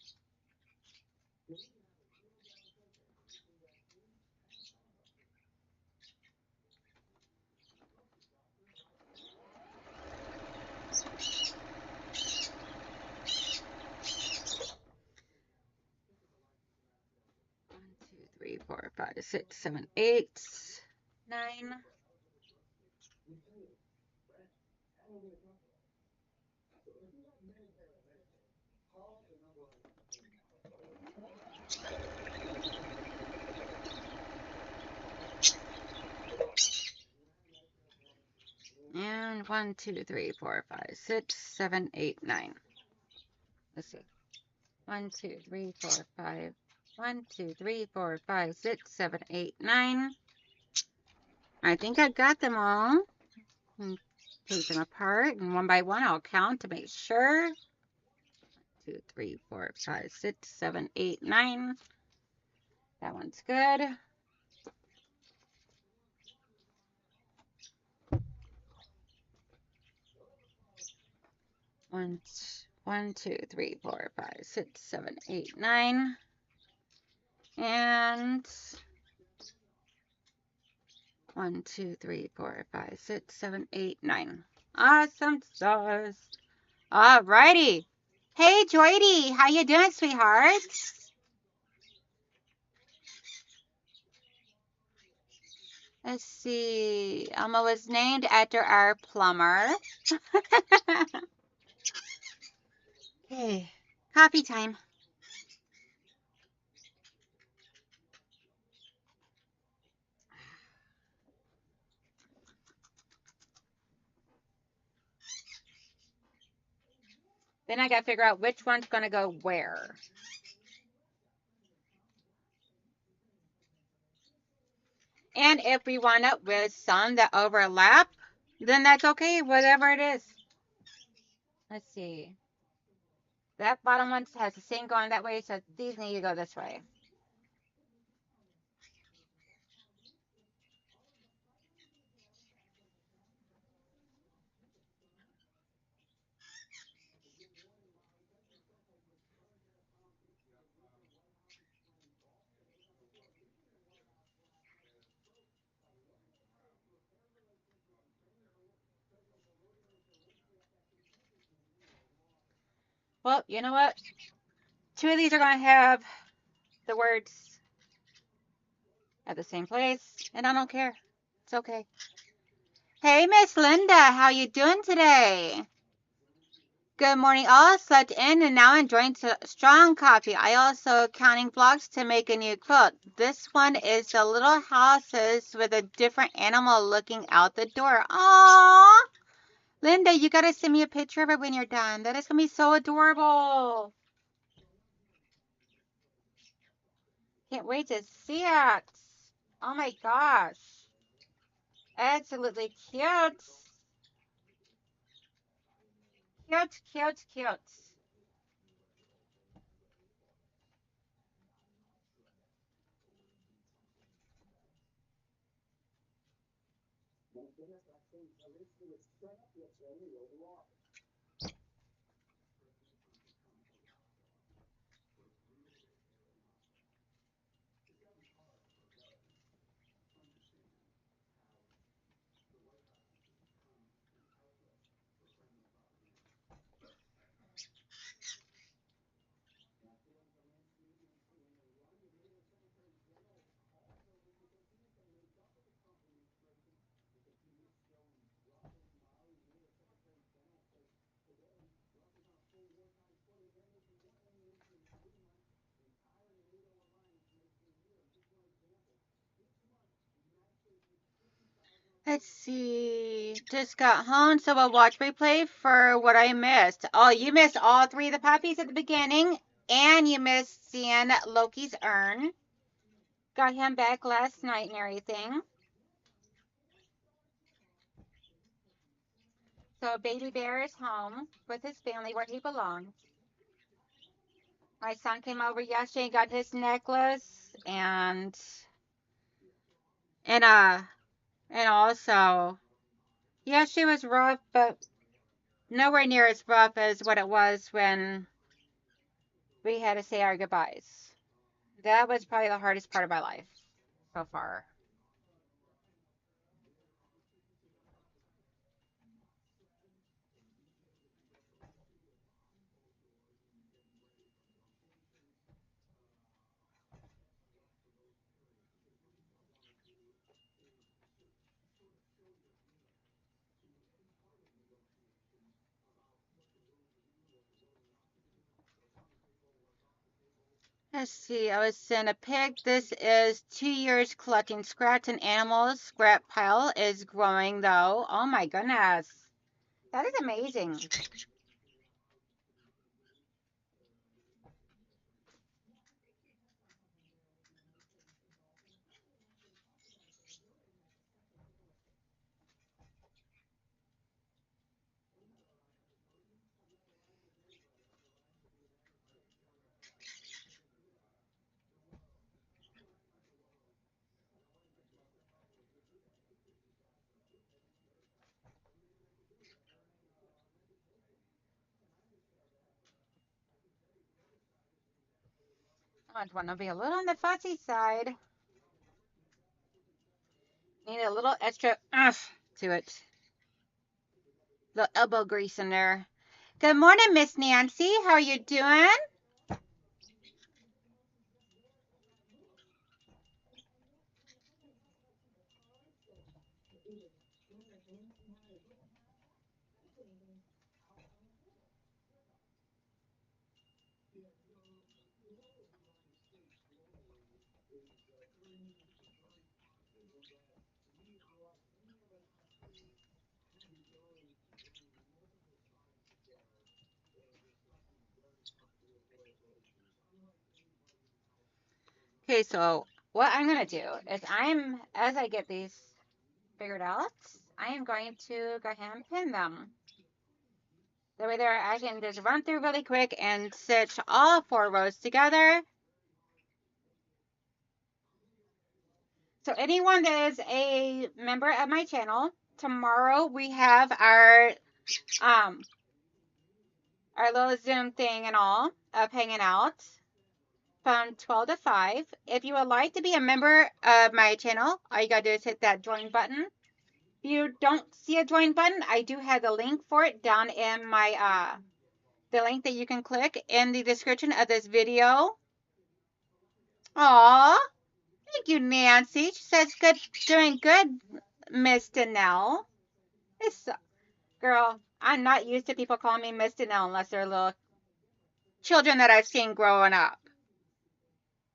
2, 3, 4, 5, 6, 7, 8, 9. And 1, 2, 3, 4, 5, 6, 7, 8, 9. Let's see. 1, 2, 3, 4, 5. 1, 2, 3, 4, 5, 6, 7, 8, 9. I think I got them all. Take them apart, and one by one I'll count to make sure. 2, 3, 4, 5, 6, 7, 8, 9. That one's good. One, 2, 3, 4, 5, 6, 7, 8, 9. And 1, 2, 3, 4, 5, 6, 7, 8, 9. Awesome sauce. All righty. Hey, Joydy, how you doing, sweetheart? Let's see. Elma was named after our plumber. Okay, coffee time. Then I got to figure out which one's going to go where. And if we wind up with some that overlap, then that's okay, whatever it is. Let's see. That bottom one has the same going that way, so these need to go this way. Well, you know what? 2 of these are going to have the words at the same place, and I don't care. It's okay. Hey, Miss Linda, how you doing today? Good morning, all. Slept in and now enjoying strong coffee. I also counting blocks to make a new quilt. This one is the little houses with a different animal looking out the door. Aww! Linda, you gotta send me a picture of it when you're done. That is gonna be so adorable. Can't wait to see it. Oh my gosh. Absolutely cute. Cute, cute, cute. Let's see. Just got home, so we'll watch replay for what I missed. Oh, you missed all three of the puppies at the beginning, and you missed seeing Loki's urn. Got him back last night and everything. So baby bear is home with his family where he belongs. My son came over yesterday and got his necklace and and also yesterday was rough, but nowhere near as rough as what it was when we had to say our goodbyes. That was probably the hardest part of my life so far. Let's see, I was in a pig. This is 2 years collecting scraps and animals. Scrap pile is growing though. Oh my goodness. That is amazing. I want to be a little on the fussy side. Need a little extra to it. Little elbow grease in there. Good morning, Miss Nancy. How are you doing? Okay, so what I'm gonna do is as I get these figured out, I am going to go ahead and pin them. That way there I can just run through really quick and stitch all 4 rows together. So anyone that is a member of my channel, tomorrow we have our little Zoom thing and all of hanging out from 12 to 5. If you would like to be a member of my channel, all you gotta do is hit that join button. If you don't see a join button, I do have the link for it down in my the link that you can click in the description of this video. Aw, thank you, Nancy. She says good, doing good, Miss Danelle. It's girl, I'm not used to people calling me Miss Danelle unless they're little children that I've seen growing up.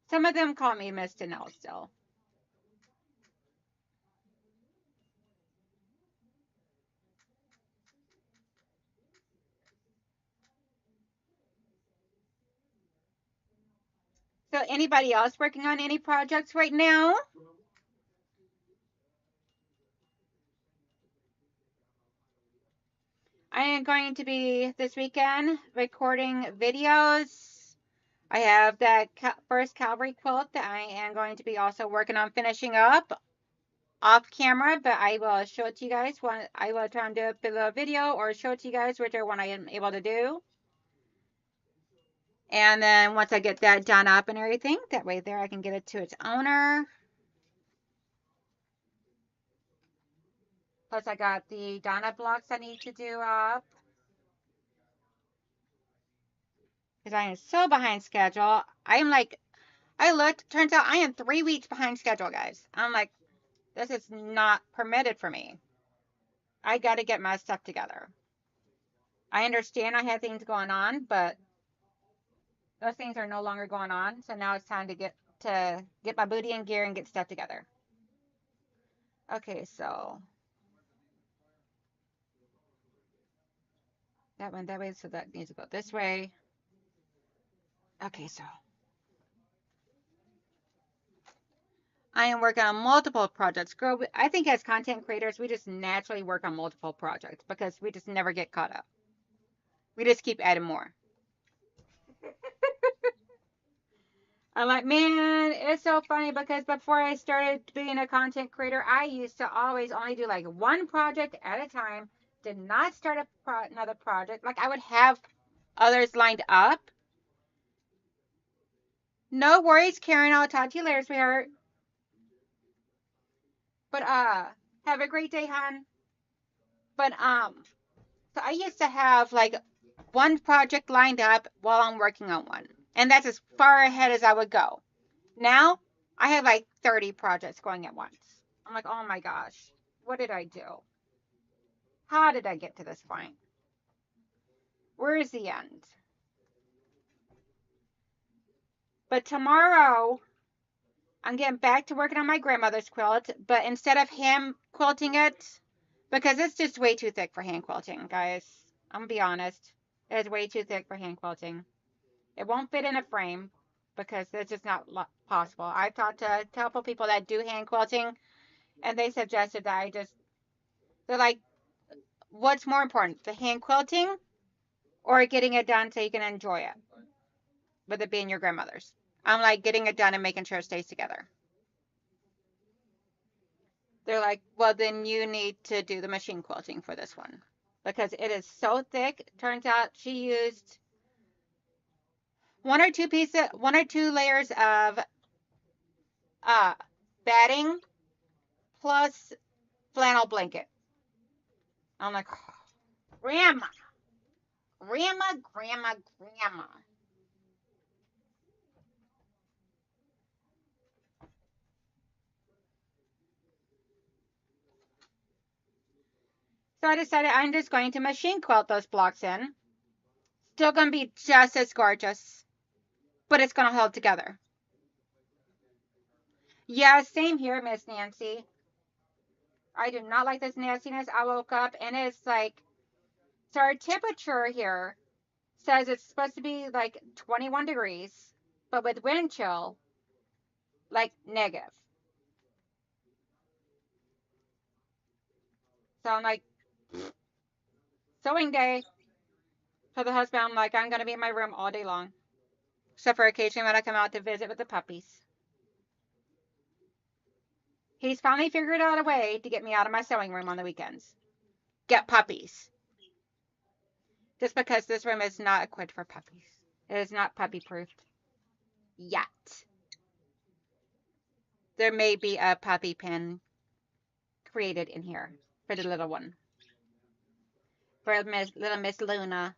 Some of them call me Miss Danelle still. So anybody else working on any projects right now? I am going to be this weekend recording videos. I have that first Calvary quilt that I am going to be also working on finishing up off camera, but I will show it to you guys when I will try and do a little video or show it to you guys whichever one I am able to do. And then once I get that done up and everything, that way there I can get it to its owner. Plus I got the Donna blocks I need to do up. Because I am so behind schedule. I looked, turns out I am 3 weeks behind schedule, guys. I'm like, this is not permitted for me. I got to get my stuff together. I understand I have things going on, but those things are no longer going on. So now it's time to get my booty in gear and get stuff together. Okay, so that went that way, so that needs to go this way. Okay, so I am working on multiple projects. Girl, I think as content creators, we just naturally work on multiple projects because we just never get caught up. We just keep adding more. I'm like, man, it's so funny because before I started being a content creator, I used to always only do like one project at a time, did not start another project. Like I would have others lined up. No worries, Karen. I'll talk to you later, sweetheart. But have a great day, hon. But so I used to have like one project lined up while I'm working on one, and that's as far ahead as I would go. Now I have like 30 projects going at once. I'm like, oh my gosh, what did I do? How did I get to this point? Where is the end? But tomorrow, I'm getting back to working on my grandmother's quilt, but instead of hand quilting it, because it's just way too thick for hand quilting, guys. I'm gonna be honest. It's way too thick for hand quilting. It won't fit in a frame because it's just not possible. I've talked to a couple people that do hand quilting, and they suggested that they're like, what's more important, the hand quilting or getting it done so you can enjoy it with it being your grandmother's? I'm like, getting it done and making sure it stays together. They're like, well, then you need to do the machine quilting for this one because it is so thick. Turns out she used one or two layers of uh, batting plus flannel blanket. I'm like, oh, grandma, grandma, grandma, grandma. So I decided I'm just going to machine quilt those blocks in. Still going to be just as gorgeous, but it's going to hold together. Yeah, same here, Miss Nancy. I do not like this nastiness. I woke up and it's like, so our temperature here says it's supposed to be like 21 degrees, but with wind chill, like negative. So I'm like, sewing day. For the husband, I'm like, I'm going to be in my room all day long. Except for occasionally when I come out to visit with the puppies. He's finally figured out a way to get me out of my sewing room on the weekends. Get puppies. Just because this room is not equipped for puppies. It is not puppy proofed. Yet. There may be a puppy pen created in here for the little one. For little Miss Luna.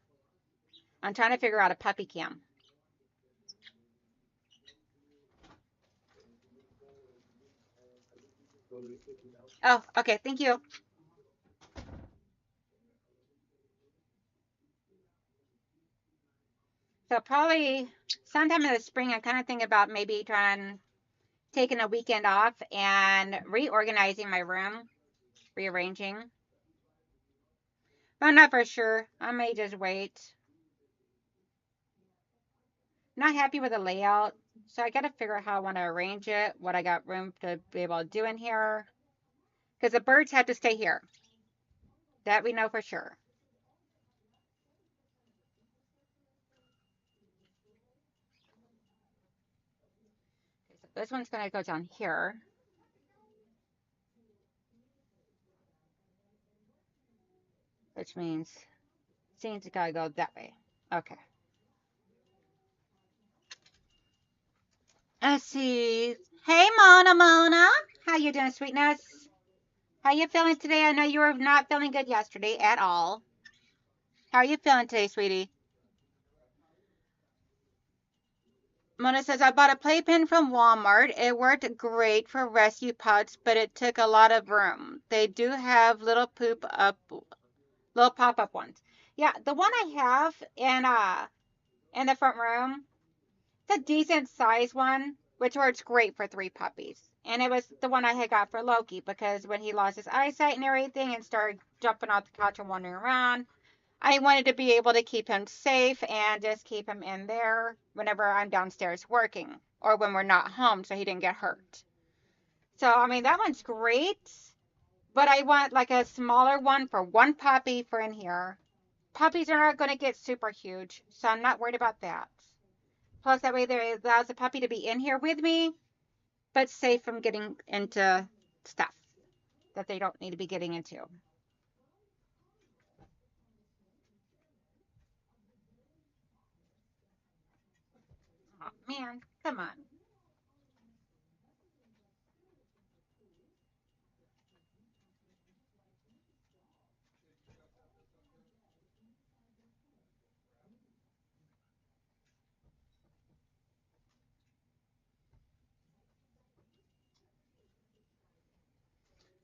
I'm trying to figure out a puppy cam. Oh, okay. Thank you. So probably sometime in the spring, I'm kind of thinking about maybe taking a weekend off and reorganizing my room, rearranging. But I'm not for sure. I may just wait. Not happy with the layout, so I got to figure out how I want to arrange it, what I got room to be able to do in here. Because the birds have to stay here. That we know for sure. This one's going to go down here. Which means seems to gotta go that way. Okay. Let's see. Hey, Mona. How you doing, sweetness? How you feeling today? I know you were not feeling good yesterday at all. How are you feeling today, sweetie? Mona says, I bought a playpen from Walmart. It worked great for rescue pups, but it took a lot of room. They do have little pop-up ones. Yeah, the one I have in the front room, it's a decent size one, which works great for 3 puppies. And it was the one I had got for Loki because when he lost his eyesight and everything and started jumping off the couch and wandering around, I wanted to be able to keep him safe and just keep him in there whenever I'm downstairs working or when we're not home so he didn't get hurt. So, I mean, that one's great, but I want like a smaller one for 1 puppy for in here. Puppies are not going to get super huge, so I'm not worried about that. Plus, that way there allows the puppy to be in here with me, but safe from getting into stuff that they don't need to be getting into. Oh, man, come on.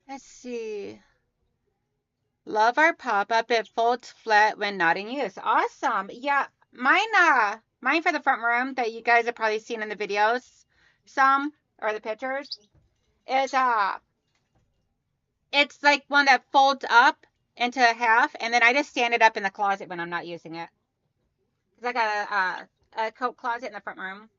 Let's see. Love our pop-up. It folds flat when not in use. Awesome. Yeah, mine for the front room that you guys have probably seen in the videos, some or the pictures, is it's like one that folds up into half, and then I just stand it up in the closet when I'm not using it. Cause I got a coat closet in the front room.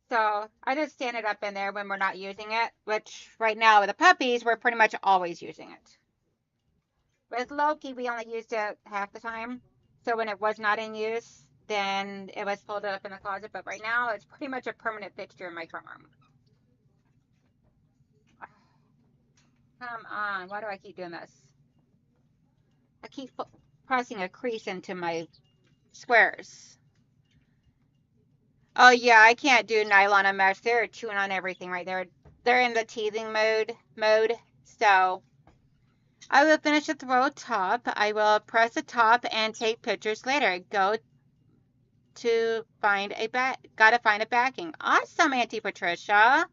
So I just stand it up in there when we're not using it, which right now with the puppies, we're pretty much always using it. With Loki, we only used it half the time. So when it was not in use, then it was folded up in the closet. But right now, it's pretty much a permanent fixture in my front room. Come on. Why do I keep doing this? I keep pressing a crease into my squares. Oh, yeah, I can't do nylon and mesh. They're chewing on everything right there. They're in the teething mode. So I will finish the row top. I will press the top and take pictures later. Gotta find a backing. Awesome, Auntie Patricia.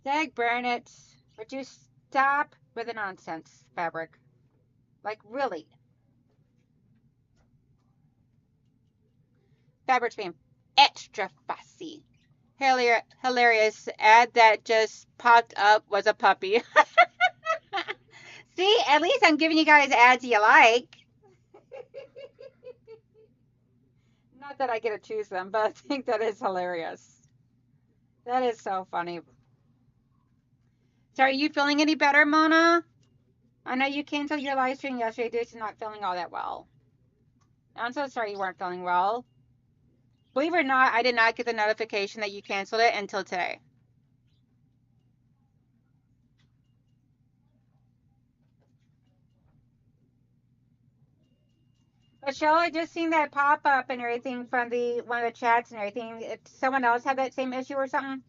Dag burn it. Would you stop with the nonsense, fabric? Like, really? Fabric's being extra fussy. Hilarious. Ad that just popped up was a puppy. See, at least I'm giving you guys ads you like. Not that I get to choose them, but I think that is hilarious. That is so funny. So, are you feeling any better, Mona? I know you canceled your live stream yesterday due to not feeling all that well. I'm so sorry you weren't feeling well. Believe it or not, I did not get the notification that you canceled it until today. But Shell, I just seen that pop up and everything from the one of the chats and everything. If someone else had that same issue or something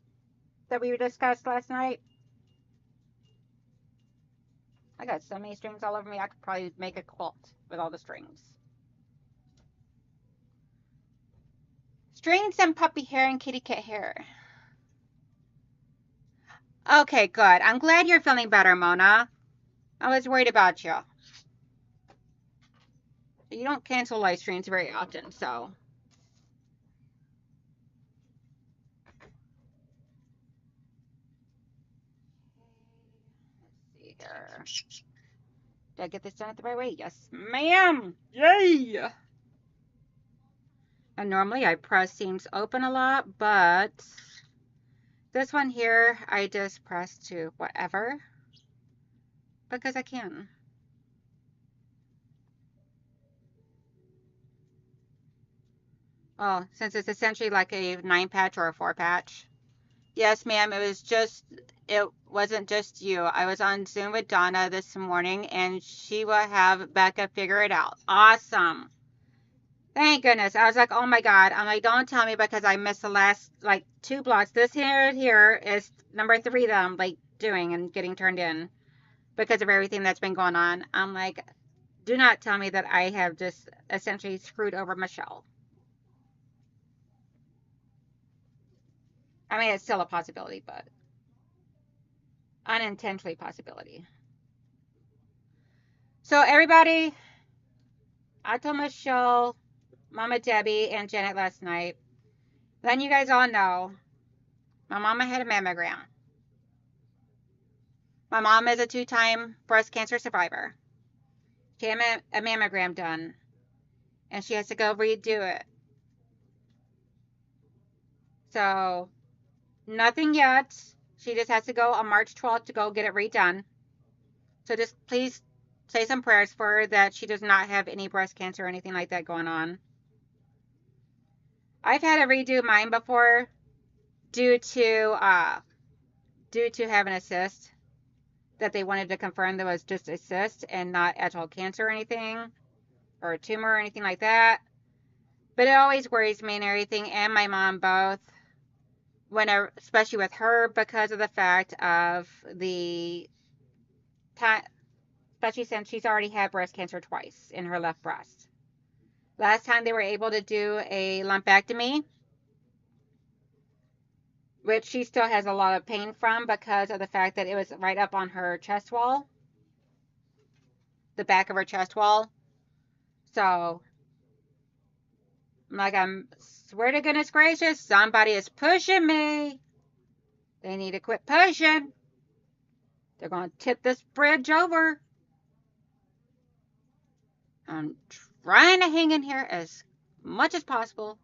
that we discussed last night. I got so many strings all over me. I could probably make a quilt with all the strings. Strings and puppy hair and kitty cat hair. Okay, good. I'm glad you're feeling better, Mona. I was worried about you. You don't cancel live streams very often, so. see here. Did I get this done at the right way? Yes, ma'am. Yay! And normally I press seams open a lot, but this one here, I just press to whatever because I can. Oh, since it's essentially like a 9-patch or a 4-patch. Yes, ma'am. It wasn't just you. I was on Zoom with Donna this morning and she will have Becca figure it out. Awesome. Thank goodness. I was like, oh my God. I'm like, don't tell me because I missed the last like 2 blocks. This here is number 3 that I'm like doing and getting turned in because of everything that's been going on. I'm like, do not tell me that I have just essentially screwed over Michelle. I mean, it's still a possibility, but unintentionally possibility. So everybody, I told Michelle, Mama Debbie, and Janet last night, letting you guys all know, my mama had a mammogram. My mom is a 2-time breast cancer survivor. She had a mammogram done, and she has to go redo it. So, nothing yet. She just has to go on March 12th to go get it redone. So just please say some prayers for her that she does not have any breast cancer or anything like that going on. I've had to redo mine before due to having a cyst that they wanted to confirm that was just a cyst and not actual cancer or anything or a tumor or anything like that. But it always worries me and everything, and my mom both, whenever, especially with her, because of the fact of the time, especially since she's already had breast cancer twice in her left breast. Last time they were able to do a lumpectomy, which she still has a lot of pain from because of the fact that it was right up on her chest wall, the back of her chest wall. So, like, I'm swear to goodness gracious, somebody is pushing me. They need to quit pushing. They're going to tip this bridge over. I'm trying to hang in here as much as possible.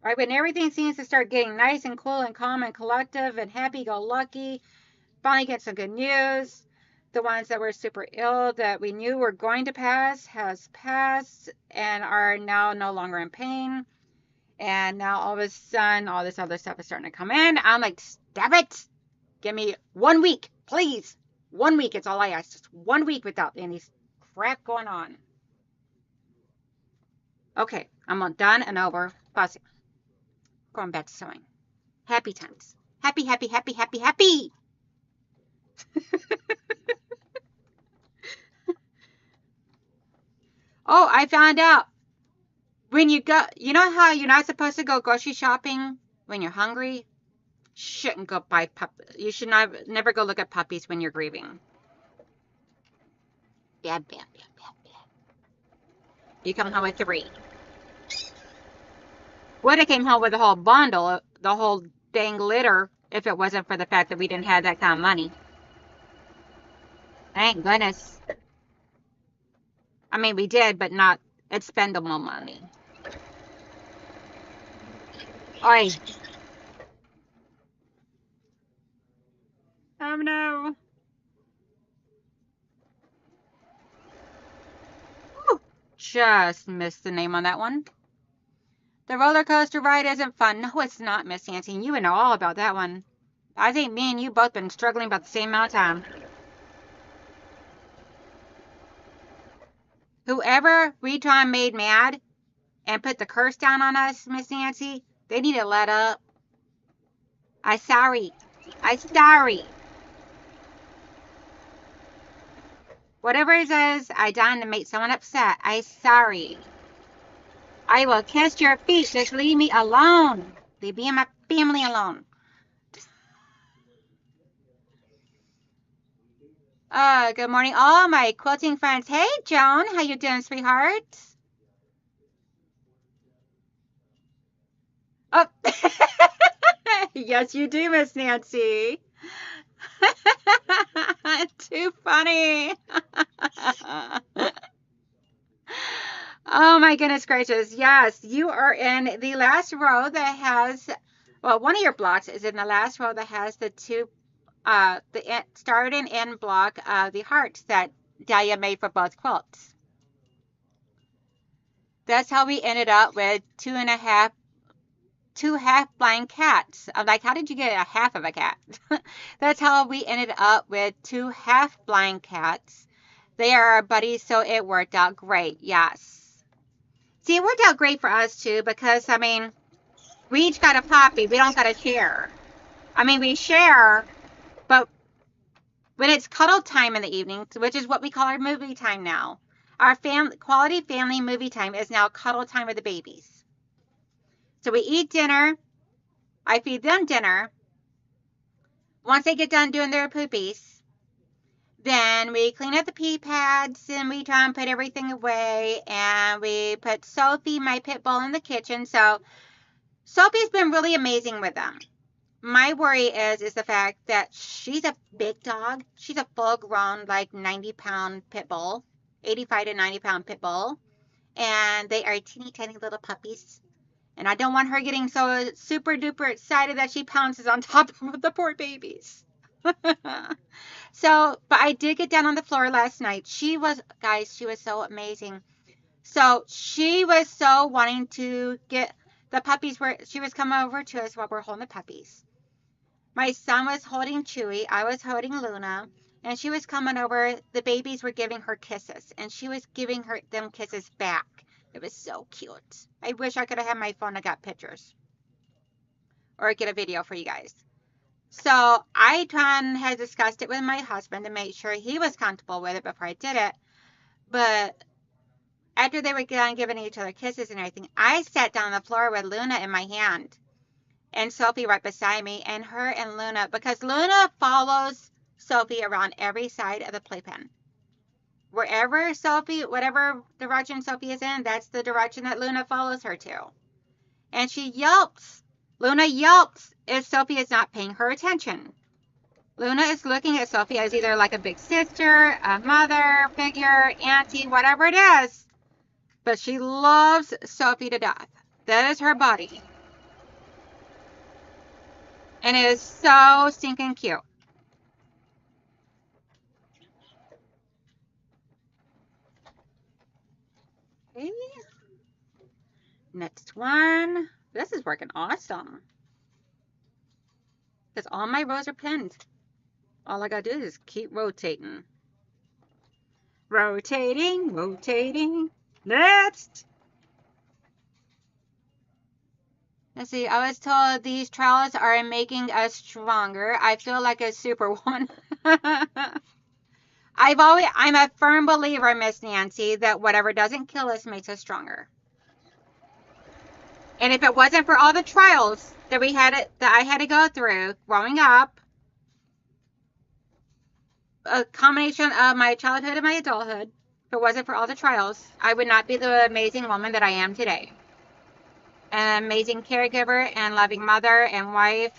Right when everything seems to start getting nice and cool and calm and collective and happy-go-lucky, finally get some good news. The ones that were super ill that we knew were going to pass has passed and are now no longer in pain. And now all of a sudden, all this other stuff is starting to come in. I'm like, stop it. Give me 1 week, please. 1 week. It's all I ask. Just 1 week without any crap going on. Okay, I'm done and over. Pausing. Going back to sewing. Happy times. Happy, happy, happy, happy, happy. Oh, I found out. When you go, you know how you're not supposed to go grocery shopping when you're hungry? Shouldn't go buy puppies. You should never go look at puppies when you're grieving. Bad, bad, bad, bad, bad. You come home with 3. Would have came home with a whole bundle, the whole dang litter, if it wasn't for the fact that we didn't have that kind of money. Thank goodness. I mean, we did, but not expendable money. Oi. Oh no. Whew. Just missed the name on that one. The roller coaster ride isn't fun. No, it's not, Miss Nancy. You would know all about that one. I think me and you both been struggling about the same amount of time. Whoever Retron made mad and put the curse down on us, Miss Nancy, they need to let up. I'm sorry. I'm sorry. Whatever it is I done to make someone upset, I'm sorry. I will kiss your feet. Just leave me alone. Leave me and my family alone. Good morning, all my quilting friends. Hey, Joan. How you doing, sweetheart? Oh, yes, you do, Miss Nancy. Too funny. Oh my goodness gracious. Yes, you are in the last row that has, well, one of your blocks is in the last row that has the two, the start and end block of the hearts that Dahlia made for both quilts. That's how we ended up with two half blind cats. I'm like, how did you get a half of a cat? That's how we ended up with two half blind cats. They are our buddies, so it worked out great. Yes. See, it worked out great for us too because, I mean, we each got a puppy. We don't got to share. I mean, we share, but when it's cuddle time in the evenings, which is what we call our movie time now, our quality family movie time is now cuddle time with the babies. So we eat dinner. I feed them dinner. Once they get done doing their poopies, then we clean up the pee pads and we try and put everything away. And we put Sophie, my pit bull, in the kitchen. So Sophie's been really amazing with them. My worry is the fact that she's a big dog. She's a full-grown, like 90-pound pit bull, 85 to 90-pound pit bull. And they are teeny tiny little puppies. And I don't want her getting so super duper excited that she pounces on top of the poor babies. So, but I did get down on the floor last night. Guys, she was so amazing. So she was so wanting to get the puppies she was coming over to us while we're holding the puppies. My son was holding Chewy. I was holding Luna. And she was coming over. The babies were giving her kisses. And she was giving them kisses back. It was so cute. I wish I could have had my phone and got pictures. Or get a video for you guys. So I had discussed it with my husband to make sure he was comfortable with it before I did it. But after they were done giving each other kisses and everything, I sat down on the floor with Luna in my hand. And Sophie right beside me. And her and Luna, because Luna follows Sophie around every side of the playpen. Wherever Sophie, whatever direction Sophie is in, that's the direction that Luna follows her to. And she yelps. Luna yelps if Sophie is not paying her attention. Luna is looking at Sophie as either like a big sister, a mother figure, auntie, whatever it is. But she loves Sophie to death. That is her buddy. And it is so stinking cute. Okay. Next one. This is working awesome. Because all my rows are pinned. All I gotta do is keep rotating. Rotating, rotating. Next. Let's see. I was told these trowels are making us stronger. I feel like a superwoman. I'm a firm believer, Miss Nancy, that whatever doesn't kill us makes us stronger. And if it wasn't for all the trials that I had to go through growing up, a combination of my childhood and my adulthood, if it wasn't for all the trials, I would not be the amazing woman that I am today. An amazing caregiver and loving mother and wife.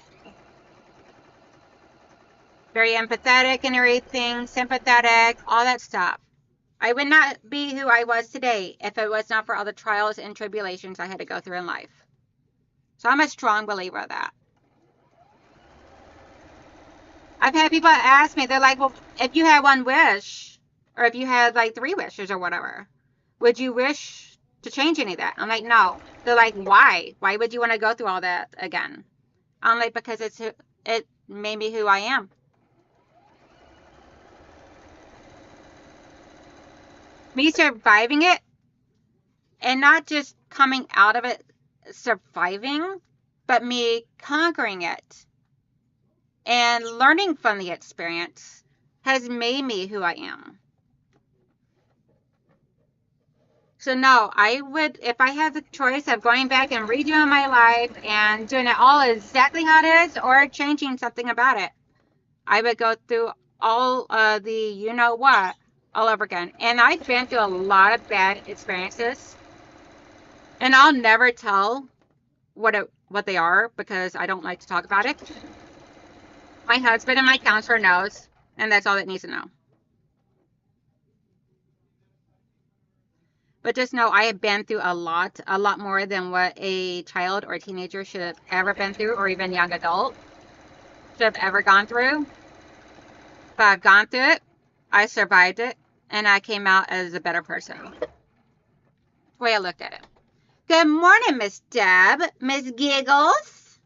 Very empathetic and everything, sympathetic, all that stuff. I would not be who I was today if it was not for all the trials and tribulations I had to go through in life. So I'm a strong believer of that. I've had people ask me, they're like, well, if you had one wish, or if you had like 3 wishes or whatever, would you wish to change any of that? I'm like, no. They're like, why? Why would you want to go through all that again? I'm like, because it made me who I am. Me surviving it, and not just coming out of it surviving, but me conquering it and learning from the experience has made me who I am. So no, I would, if I had the choice of going back and redoing my life and doing it all exactly how it is or changing something about it, I would go through all the you know what all over again. And I've been through a lot of bad experiences. And I'll never tell what they are because I don't like to talk about it. My husband and my counselor knows, and that's all it needs to know. But just know I have been through a lot more than what a child or a teenager should have ever been through, or even young adult should have ever gone through. But I've gone through it, I survived it, and I came out as a better person. That's the way I looked at it. Good morning, Miss Deb. Miss Giggles.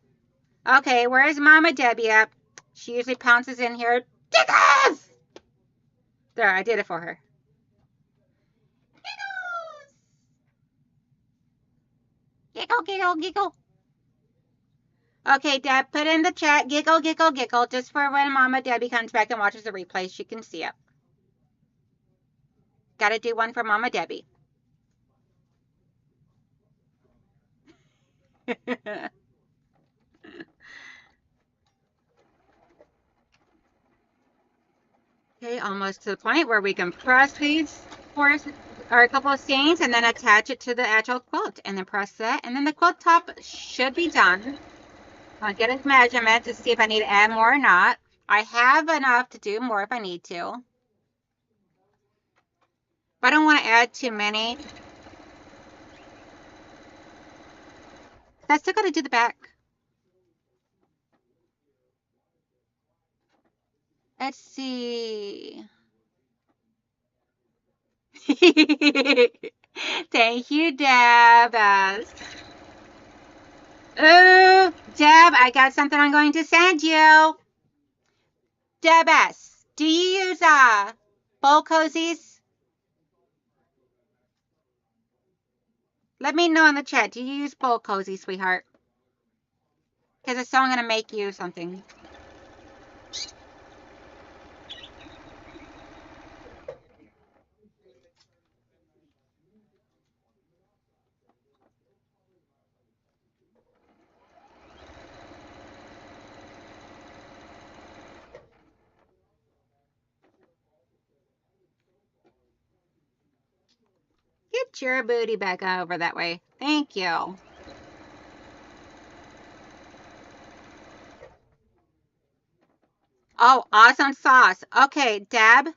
Okay, where's Mama Debbie at? She usually pounces in here. Giggles! There, I did it for her. Giggles! Giggle, giggle, giggle. Okay, Deb, put in the chat, giggle, giggle, giggle, just for when Mama Debbie comes back and watches the replay, she can see it. Gotta do one for Mama Debbie. Okay, almost to the point where we can press these or a couple of skeins and then attach it to the actual quilt, and then press that, and then the quilt top should be done. I'll get a measurement to see if I need to add more or not. I have enough to do more if I need to, but I don't want to add too many. I still got to do the back. Let's see. Thank you, Deb. Ooh, Deb, I got something I'm going to send you. Deb S, do you use bowl cozies? Let me know in the chat. Do you use bowl cozies, sweetheart? Because if so, I'm going to make you something. Get your booty back over that way. Thank you. Oh, awesome sauce. Okay, Deb,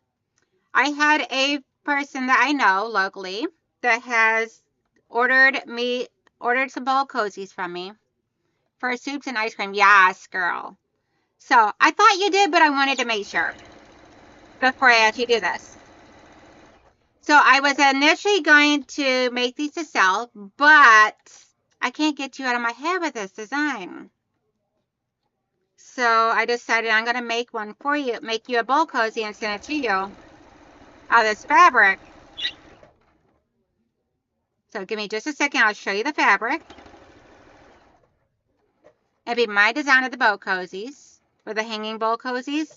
I had a person that I know locally that has ordered some bowl cozies from me for soups and ice cream. Yes, girl. So I thought you did, but I wanted to make sure before I actually do this. So I was initially going to make these to sell, but I can't get you out of my head with this design. So I decided I'm going to make one for you, make you a bowl cozy and send it to you out of this fabric. So give me just a second. I'll show you the fabric. It'll be my design of the bowl cozies, or the hanging bowl cozies.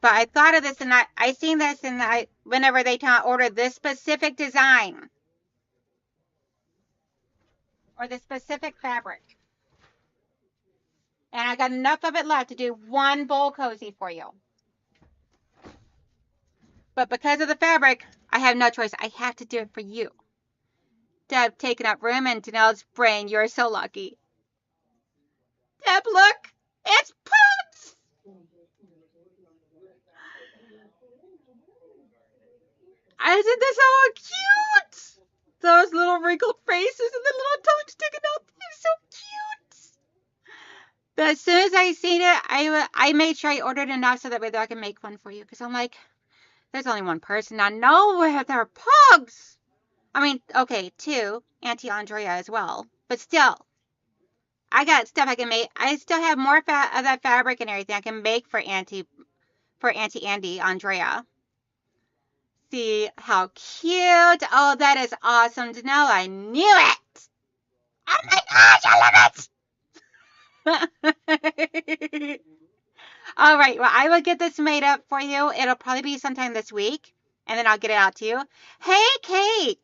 But I thought of this, and I seen this, and whenever they order this specific design or the specific fabric, and I got enough of it left to do one bowl cozy for you. But because of the fabric, I have no choice. I have to do it for you. Deb taking up room in Danelle's brain. You're so lucky. Deb, look, it's pups. Isn't this so cute? Those little wrinkled faces and the little tongue sticking out. They're so cute. But as soon as I seen it, I made sure I ordered enough so that way I can make one for you. Because I'm like, there's only one person I know where they're pugs. I mean, okay, two, Auntie Andrea as well. But still, I got stuff I can make. I still have more of that fabric and everything I can make for Auntie Andy, Andrea. See how cute. Oh, that is awesome to know. I knew it. Oh my gosh, I love it. All right, well, I will get this made up for you. It'll probably be sometime this week, and then I'll get it out to you. Hey, Kate.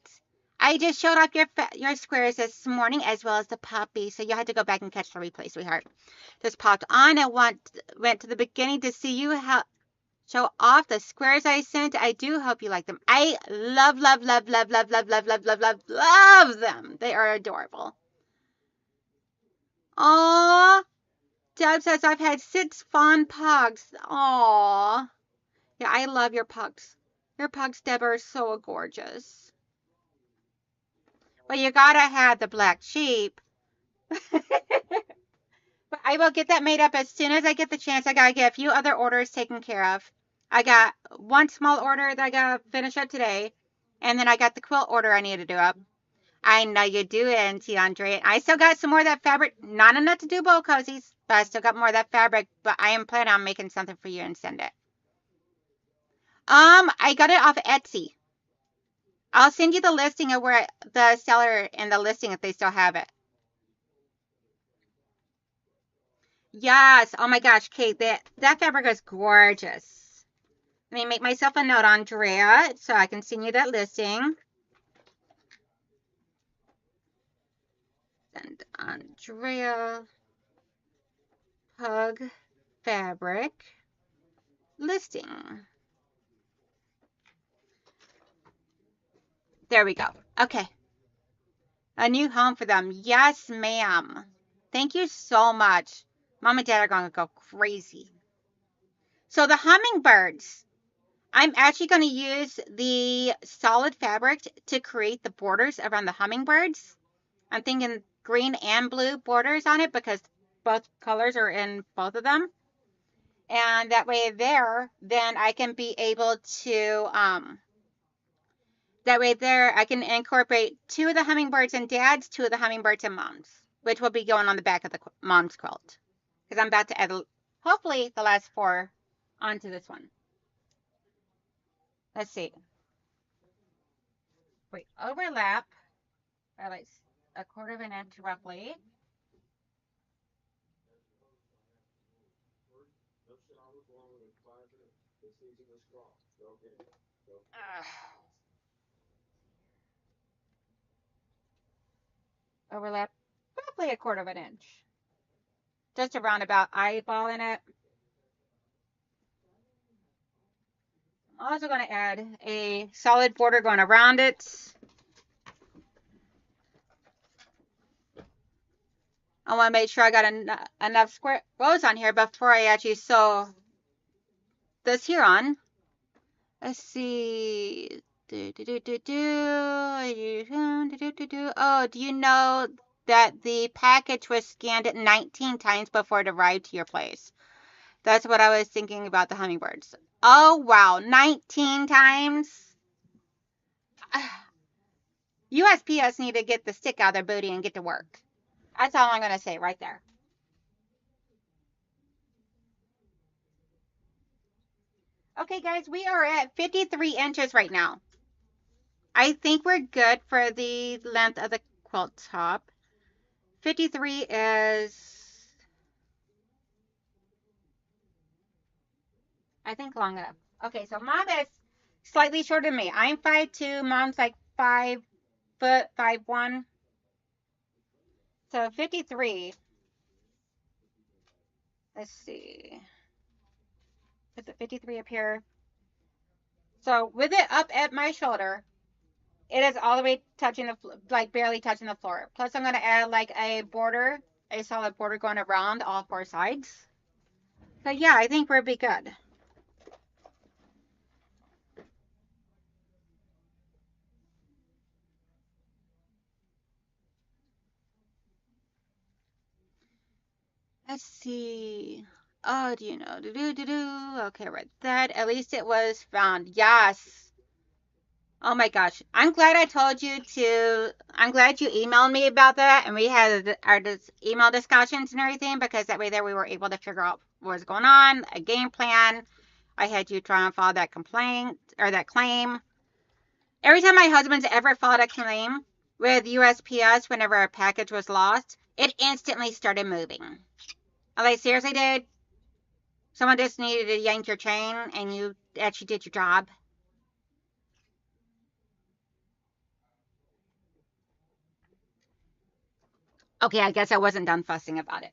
I just showed off your squares this morning, as well as the puppy, so you had to go back and catch the replay, sweetheart. Just popped on and went to the beginning to see you show off the squares I sent. I do hope you like them. I love, love, love, love, love, love, love, love, love, love, love them. They are adorable. Aww. Deb says, I've had 6 fawn pugs. Aww. Yeah, I love your pugs. Your pugs, Deb, are so gorgeous. Well, you gotta have the black sheep. But I will get that made up as soon as I get the chance. I gotta get a few other orders taken care of. I got one small order that I gotta finish up today. And then I got the quilt order I need to do up. I know you do, Auntie Andre. I still got some more of that fabric. Not enough to do bow cozies, but I still got more of that fabric. But I am planning on making something for you and send it. I got it off Etsy. I'll send you the listing of where the seller and the listing if they still have it. Yes. Oh my gosh, Kate, that fabric is gorgeous. Let me make myself a note, Andrea, so I can send you that listing. Send Andrea pug fabric listing. There we go. Okay. A new home for them. Yes, ma'am. Thank you so much. Mom and Dad are going to go crazy. So the hummingbirds. I'm actually going to use the solid fabric to create the borders around the hummingbirds. I'm thinking green and blue borders on it because both colors are in both of them. And that way then I can be able to, that way there I can incorporate 2 of the hummingbirds in Dad's, 2 of the hummingbirds in Mom's, which will be going on the back of the Mom's quilt. Because I'm about to add, hopefully, the last 4 onto this one. Let's see. Wait, overlap by like 1/4 of an inch roughly. Overlap roughly 1/4 of an inch. Just a roundabout eyeball in it. I'm also going to add a solid border going around it. I want to make sure I got enough square rows on here before I actually sew this here on. Let's see. Oh, do you know that the package was scanned 19 times before it arrived to your place? That's what I was thinking about the hummingbirds. Oh, wow. 19 times? USPS need to get the stick out of their booty and get to work. That's all I'm going to say right there. Okay, guys, we are at 53 inches right now. I think we're good for the length of the quilt top. 53 is, I think, long enough. Okay, so Mom is slightly shorter than me. I'm 5'2". Mom's like 5 foot, 5'1". So 53. Let's see. Put the 53 up here. So with it up at my shoulder, it is all the way touching the, like barely touching the floor. Plus I'm going to add like a border, a solid border going around all 4 sides. So yeah, I think we'll be good. Let's see. Oh, do you know? Okay, right. That at least it was found. Yes. Oh my gosh. I'm glad I told you to. I'm glad you emailed me about that, and we had our email discussions and everything because that way there we were able to figure out what was going on, a game plan. I had you try and file that complaint or that claim. Every time my husband's ever filed a claim with USPS whenever a package was lost, it instantly started moving. I'm like, seriously, dude? Someone just needed to yank your chain and you actually did your job? Okay, I guess I wasn't done fussing about it.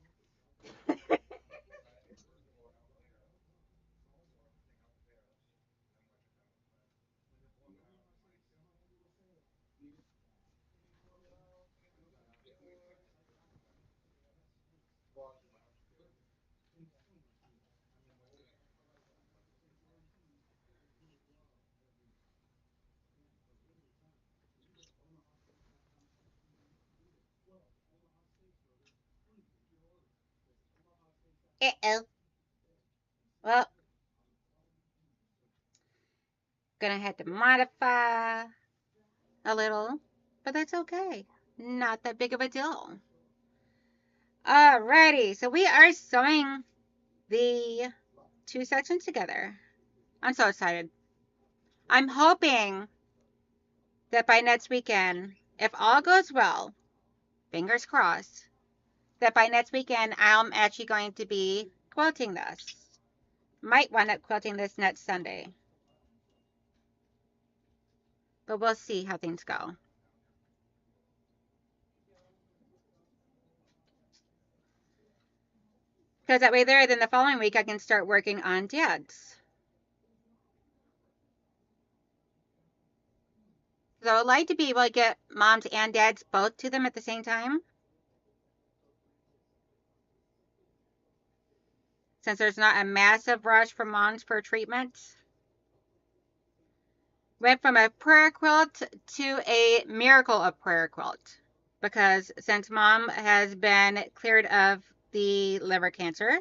Uh-oh. Well, gonna have to modify a little, but that's okay. Not that big of a deal. Alrighty, so we are sewing the two sections together. I'm so excited. I'm hoping that by next weekend, if all goes well, fingers crossed, that by next weekend I'm actually going to be quilting this. Might wind up quilting this next Sunday. But we'll see how things go. Because that way there, then the following week I can start working on Dad's. So I'd like to be able to get Mom's and Dad's both to them at the same time. Since there's not a massive rush for Mom's for treatment. Went from a prayer quilt to a miracle of prayer quilt. Because since Mom has been cleared of the liver cancer,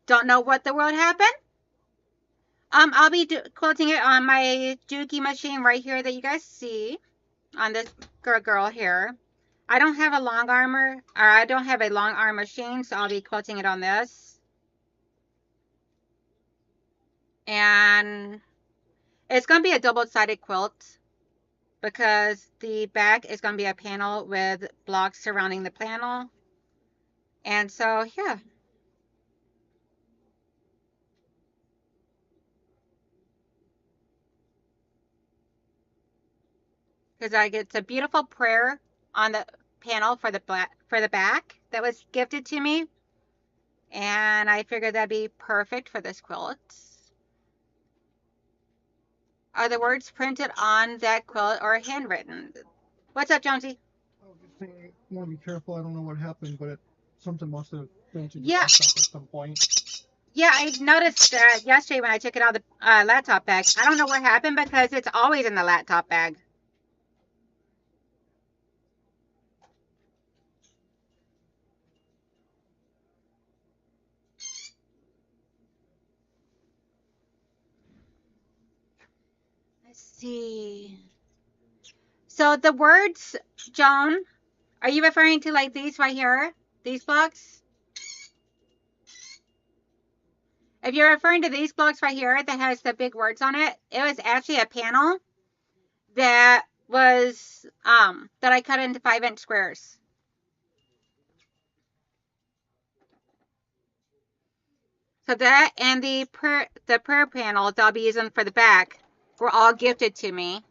don't know what the world happened. I'll be quilting it on my Dookie machine right here that you guys see on this girl here. I don't have a long armor, or I don't have a long arm machine, so I'll be quilting it on this. And it's going to be a double-sided quilt because the back is going to be a panel with blocks surrounding the panel. And so, yeah. Because it's a beautiful prayer on the panel for the back that was gifted to me. And I figured that'd be perfect for this quilt. Are the words printed on that quilt or handwritten? What's up, Jonesy? I was just saying, you want to be careful. I don't know what happened, but something must have fainted Yeah. at some point. Yeah, I noticed that yesterday when I took it out of the laptop bag. I don't know what happened because it's always in the laptop bag. Let's see. So the words, Joan, are you referring to like these right here? These blocks? If you're referring to these blocks right here that has the big words on it, it was actually a panel that was that I cut into 5-inch squares. So that and the prayer panel that I'll be using for the back were all gifted to me.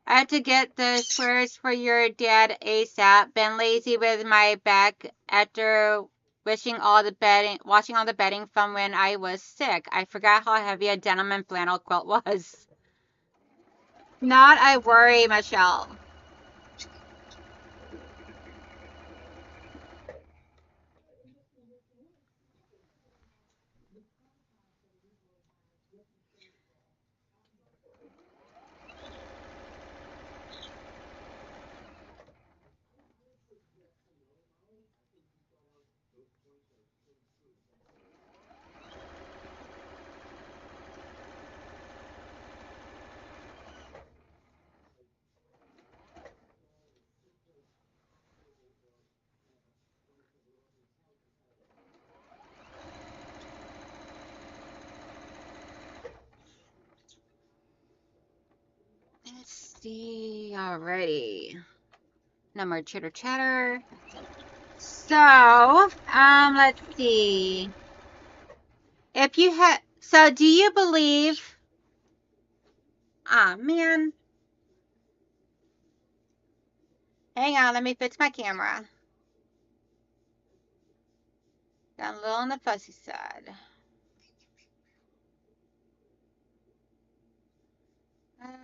I had to get the squares for your dad ASAP. Been lazy with my back after washing all the bedding from when I was sick. I forgot how heavy a denim and flannel quilt was. Not a worry, Michelle. Let's see. Alrighty. No more chitter chatter. So, let's see. If you had, so do you believe, man. Hang on, let me fix my camera. Got a little on the fussy side.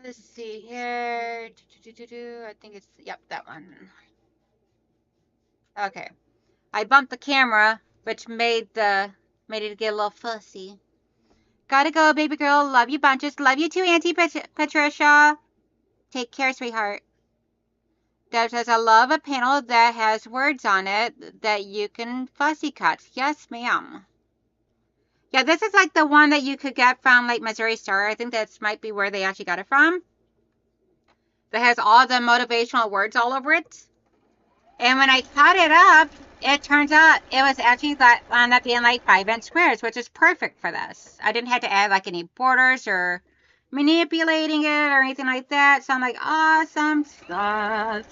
Let's see here. I think it's, yep, that one. Okay. I bumped the camera, which made it get a little fussy. Gotta go, baby girl. Love you bunches. Love you too, Auntie Patricia. Take care, sweetheart. Deb says, I love a panel that has words on it that you can fussy cut. Yes, ma'am. Yeah, this is like the one that you could get from like Missouri Star. I think that might be where they actually got it from. That has all the motivational words all over it. And when I cut it up, it turns out it was actually that wound up being like 5-inch squares, which is perfect for this. I didn't have to add like any borders or manipulating it or anything like that. So I'm like, awesome stuff.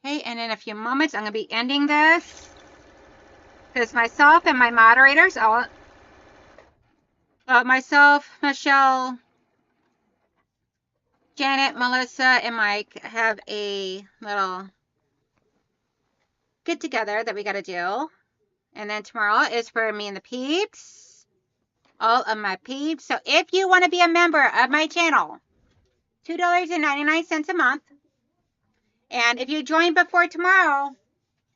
Okay, and in a few moments, I'm going to be ending this because myself and my moderators, myself, Michelle, Janet, Melissa, and Mike have a little get together that we got to do. And then tomorrow is for me and the peeps, all of my peeps. So if you want to be a member of my channel, $2.99 a month. And if you join before tomorrow,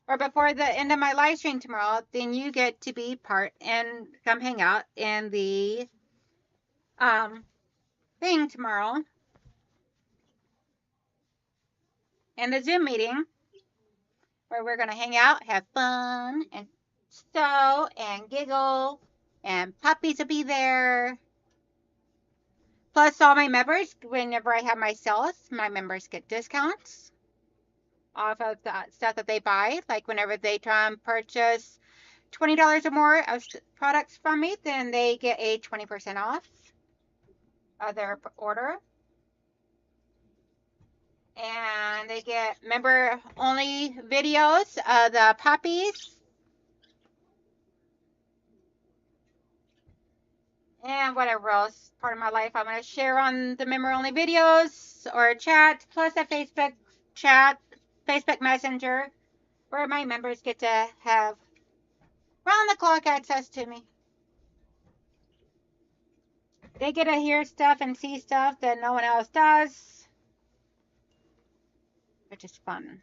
or before the end of my live stream tomorrow, then you get to be part and come hang out in the thing tomorrow, in the Zoom meeting, where we're going to hang out, have fun, and sew and giggle, and puppies will be there. Plus, all my members, whenever I have my sales, my members get discounts off of the stuff that they buy. Like whenever they try and purchase $20 or more of products from me, then they get a 20% off of their order. And they get member-only videos of the puppies. And whatever else part of my life I'm going to share on the member-only videos or chat, plus a Facebook chat, Facebook Messenger, where my members get to have round-the-clock access to me. They get to hear stuff and see stuff that no one else does, which is fun.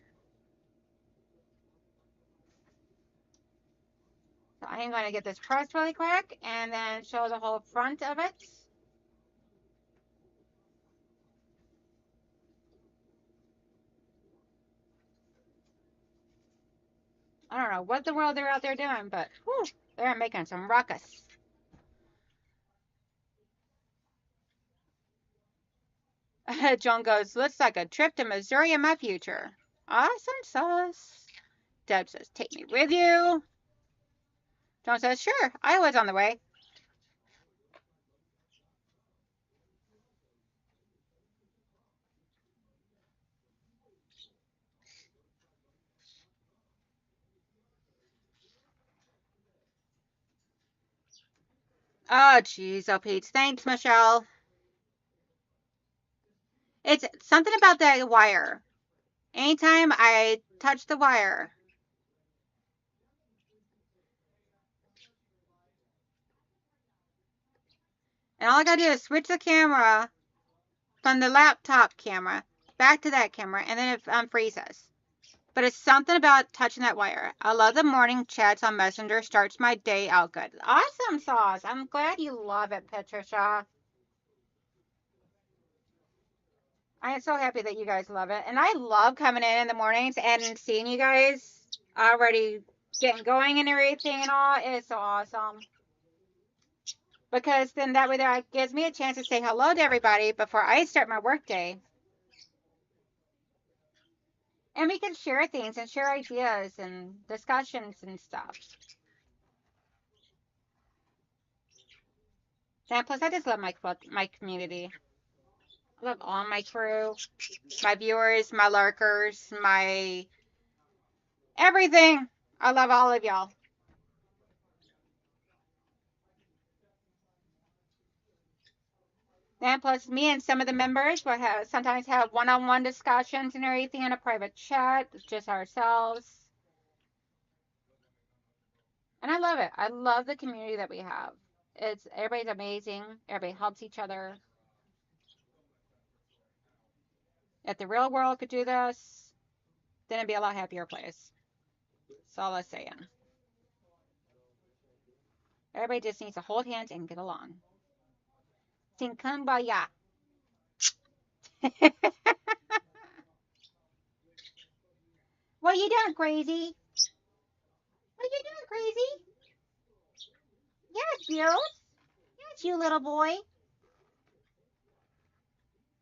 So I am going to get this pressed really quick and then show the whole front of it. I don't know what the world they're out there doing, but whew, they're making some ruckus. John goes, looks like a trip to Missouri in my future. Awesome sauce. Deb says, take me with you. John says, sure, Iowa's on the way. Oh, geez, oh, Pete. Thanks, Michelle. It's something about that wire. Anytime I touch the wire, and all I gotta do is switch the camera from the laptop camera back to that camera, and then it unfreezes. But it's something about touching that wire. I love the morning chats on Messenger. Starts my day out good. Awesome sauce. I'm glad you love it, Patricia. I am so happy that you guys love it. And I love coming in the mornings and seeing you guys already getting going and everything and all. It's so awesome. Because then that way that gives me a chance to say hello to everybody before I start my workday. And we can share things and share ideas and discussions and stuff. And plus, I just love my community. I love all my crew, my viewers, my lurkers, my everything. I love all of y'all. And plus, me and some of the members will sometimes have one-on-one discussions and everything in a private chat, just ourselves. And I love it. I love the community that we have. Everybody's amazing. Everybody helps each other. If the real world could do this, then it'd be a lot happier place. That's all I'm saying. Everybody just needs to hold hands and get along. Sing kumbaya. What you doing, crazy? What you doing, crazy? Yes, you. Yes, you little boy.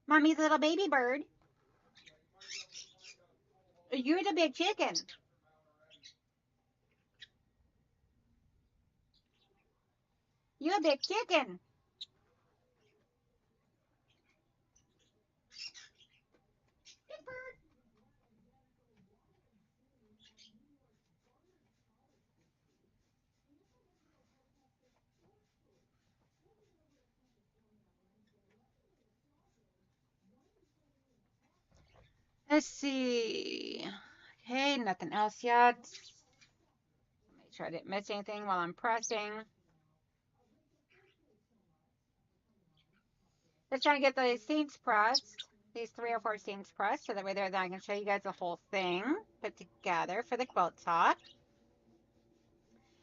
Mommy's little baby bird. You're the big chicken. You're a big chicken. Big bird. Let's see. Okay, nothing else yet. Make sure I didn't miss anything while I'm pressing. Just trying to get the seams pressed. These 3 or 4 seams pressed, so that way there, then I can show you guys the whole thing put together for the quilt top.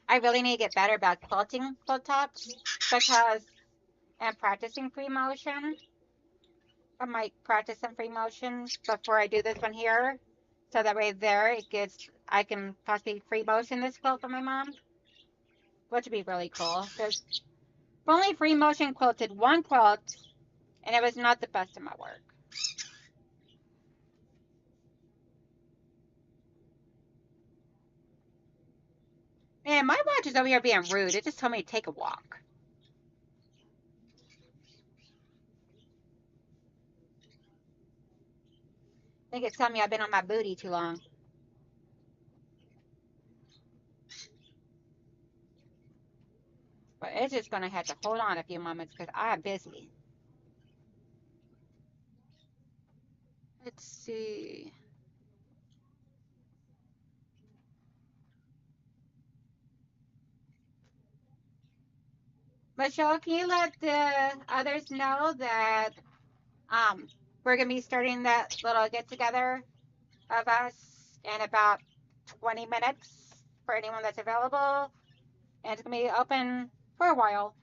I really need to get better about quilting quilt tops because I'm practicing free motion. I might practice some free motion before I do this one here. So that way there it gets, I can possibly free motion this quilt for my mom. Which would be really cool. Because I've only free motion quilted one quilt and it was not the best of my work. Man, my watch is over here being rude. It just told me to take a walk. I think it's telling me I've been on my booty too long. But it's just going to have to hold on a few moments because I'm busy. Let's see. Michelle, can you let the others know that we're going to be starting that little get together of us in about 20 minutes for anyone that's available. And it's going to be open for a while.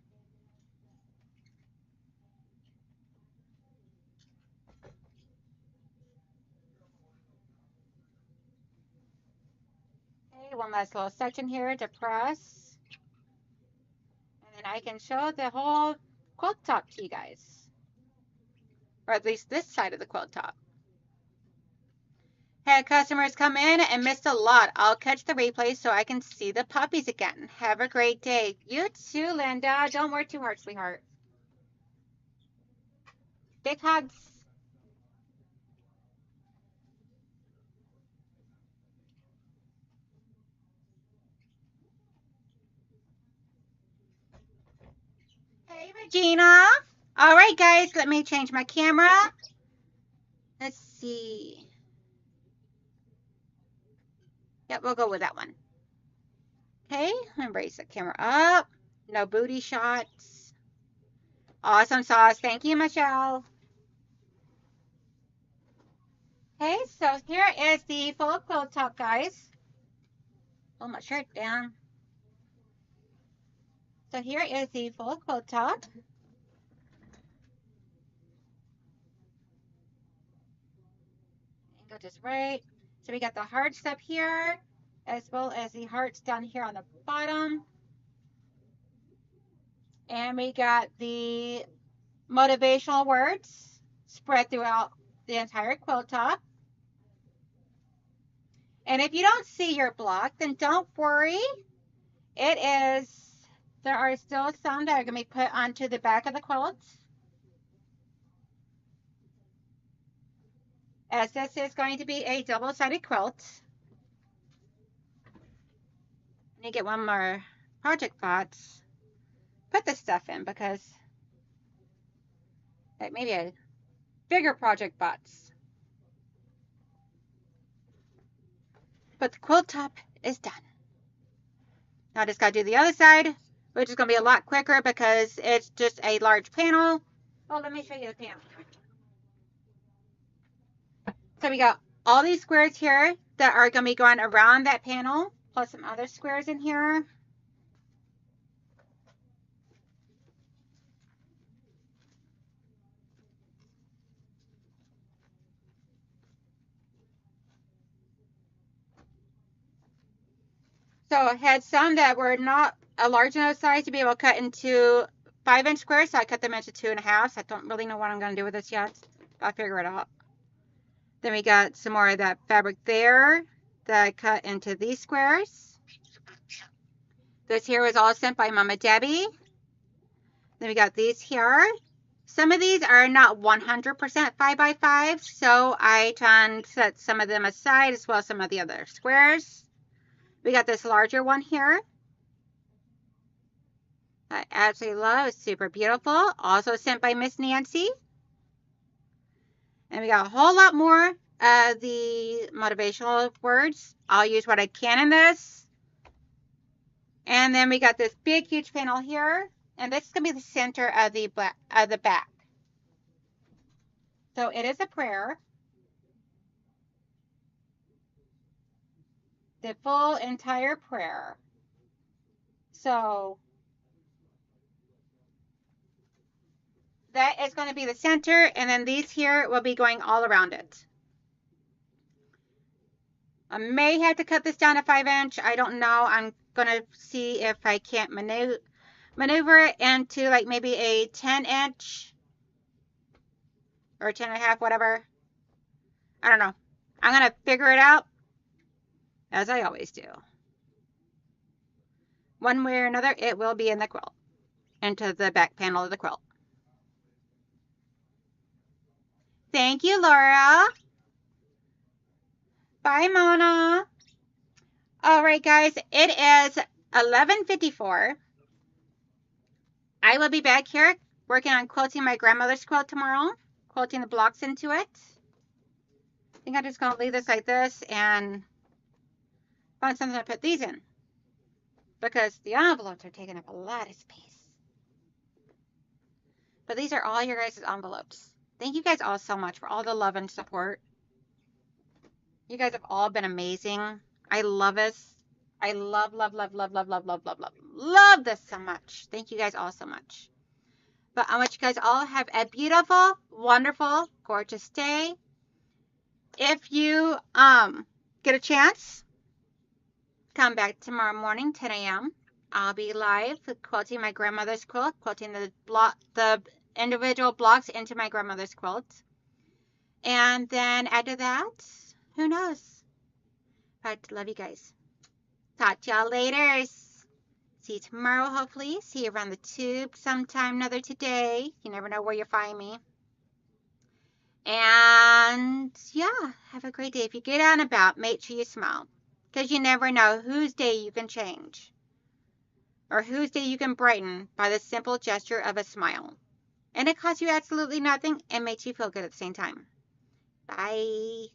Okay, one last little section here to press. And then I can show the whole quilt top to you guys. Or at least this side of the quilt top. Had customers come in and missed a lot. I'll catch the replay so I can see the puppies again. Have a great day. You too, Linda. Don't work too hard, sweetheart. Big hugs. Hey, Regina. All right, guys, let me change my camera. Let's see. Yep, we'll go with that one. Okay, let me raise the camera up. No booty shots. Awesome sauce. Thank you, Michelle. Okay, so here is the full quilt top, guys. Pull my shirt down. So here is the full quilt top. Angle just right. So we got the hearts up here, as well as the hearts down here on the bottom. And we got the motivational words spread throughout the entire quilt top. And if you don't see your block, then don't worry. There are still some that are going to be put onto the back of the quilt. As this is going to be a double-sided quilt. I need to get one more project box. Put this stuff in because like maybe a bigger project box. But the quilt top is done. Now I just got to do the other side, which is going to be a lot quicker because it's just a large panel. Oh, let me show you the panel. So we got all these squares here that are going to be going around that panel, plus some other squares in here. So I had some that were not a large enough size to be able to cut into 5-inch squares, so I cut them into 2.5. So I don't really know what I'm going to do with this yet. I'll figure it out. Then we got some more of that fabric there that I cut into these squares. This here was all sent by Mama Debbie. Then we got these here. Some of these are not 100% 5x5, so I set some of them aside as well as some of the other squares. We got this larger one here. I absolutely love. It's super beautiful. Also sent by Miss Nancy. And we got a whole lot more of the motivational words. I'll use what I can in this. And then we got this big, huge panel here. And this is going to be the center of the back. So it is a prayer. The full entire prayer. So that is going to be the center, and then these here will be going all around it. I may have to cut this down to 5-inch. I don't know. I'm going to see if I can't maneuver it into like maybe a 10-inch or 10.5, whatever. I don't know. I'm going to figure it out as I always do. One way or another, it will be in the quilt, into the back panel of the quilt. Thank you, Laura. Bye, Mona. All right, guys, it is 11:54. I will be back here working on quilting my grandmother's quilt tomorrow, quilting the blocks into it. I think I'm just going to leave this like this and find something to put these in, because the envelopes are taking up a lot of space. But these are all your guys' envelopes. Thank you guys all so much for all the love and support. You guys have all been amazing. I love this. I love this so much. Thank you guys all so much. But I want you guys all have a beautiful, wonderful, gorgeous day. If you get a chance, come back tomorrow morning, 10 a.m. I'll be live quilting my grandmother's quilt, quilting the individual blocks into my grandmother's quilt. And then after that, who knows? But love you guys. Talk to y'all later. See you tomorrow, hopefully. See you around the tube sometime another today. You never know where you'll find me. And yeah, have a great day. If you get out and about, make sure you smile, because you never know whose day you can change or whose day you can brighten by the simple gesture of a smile. And it costs you absolutely nothing and makes you feel good at the same time. Bye.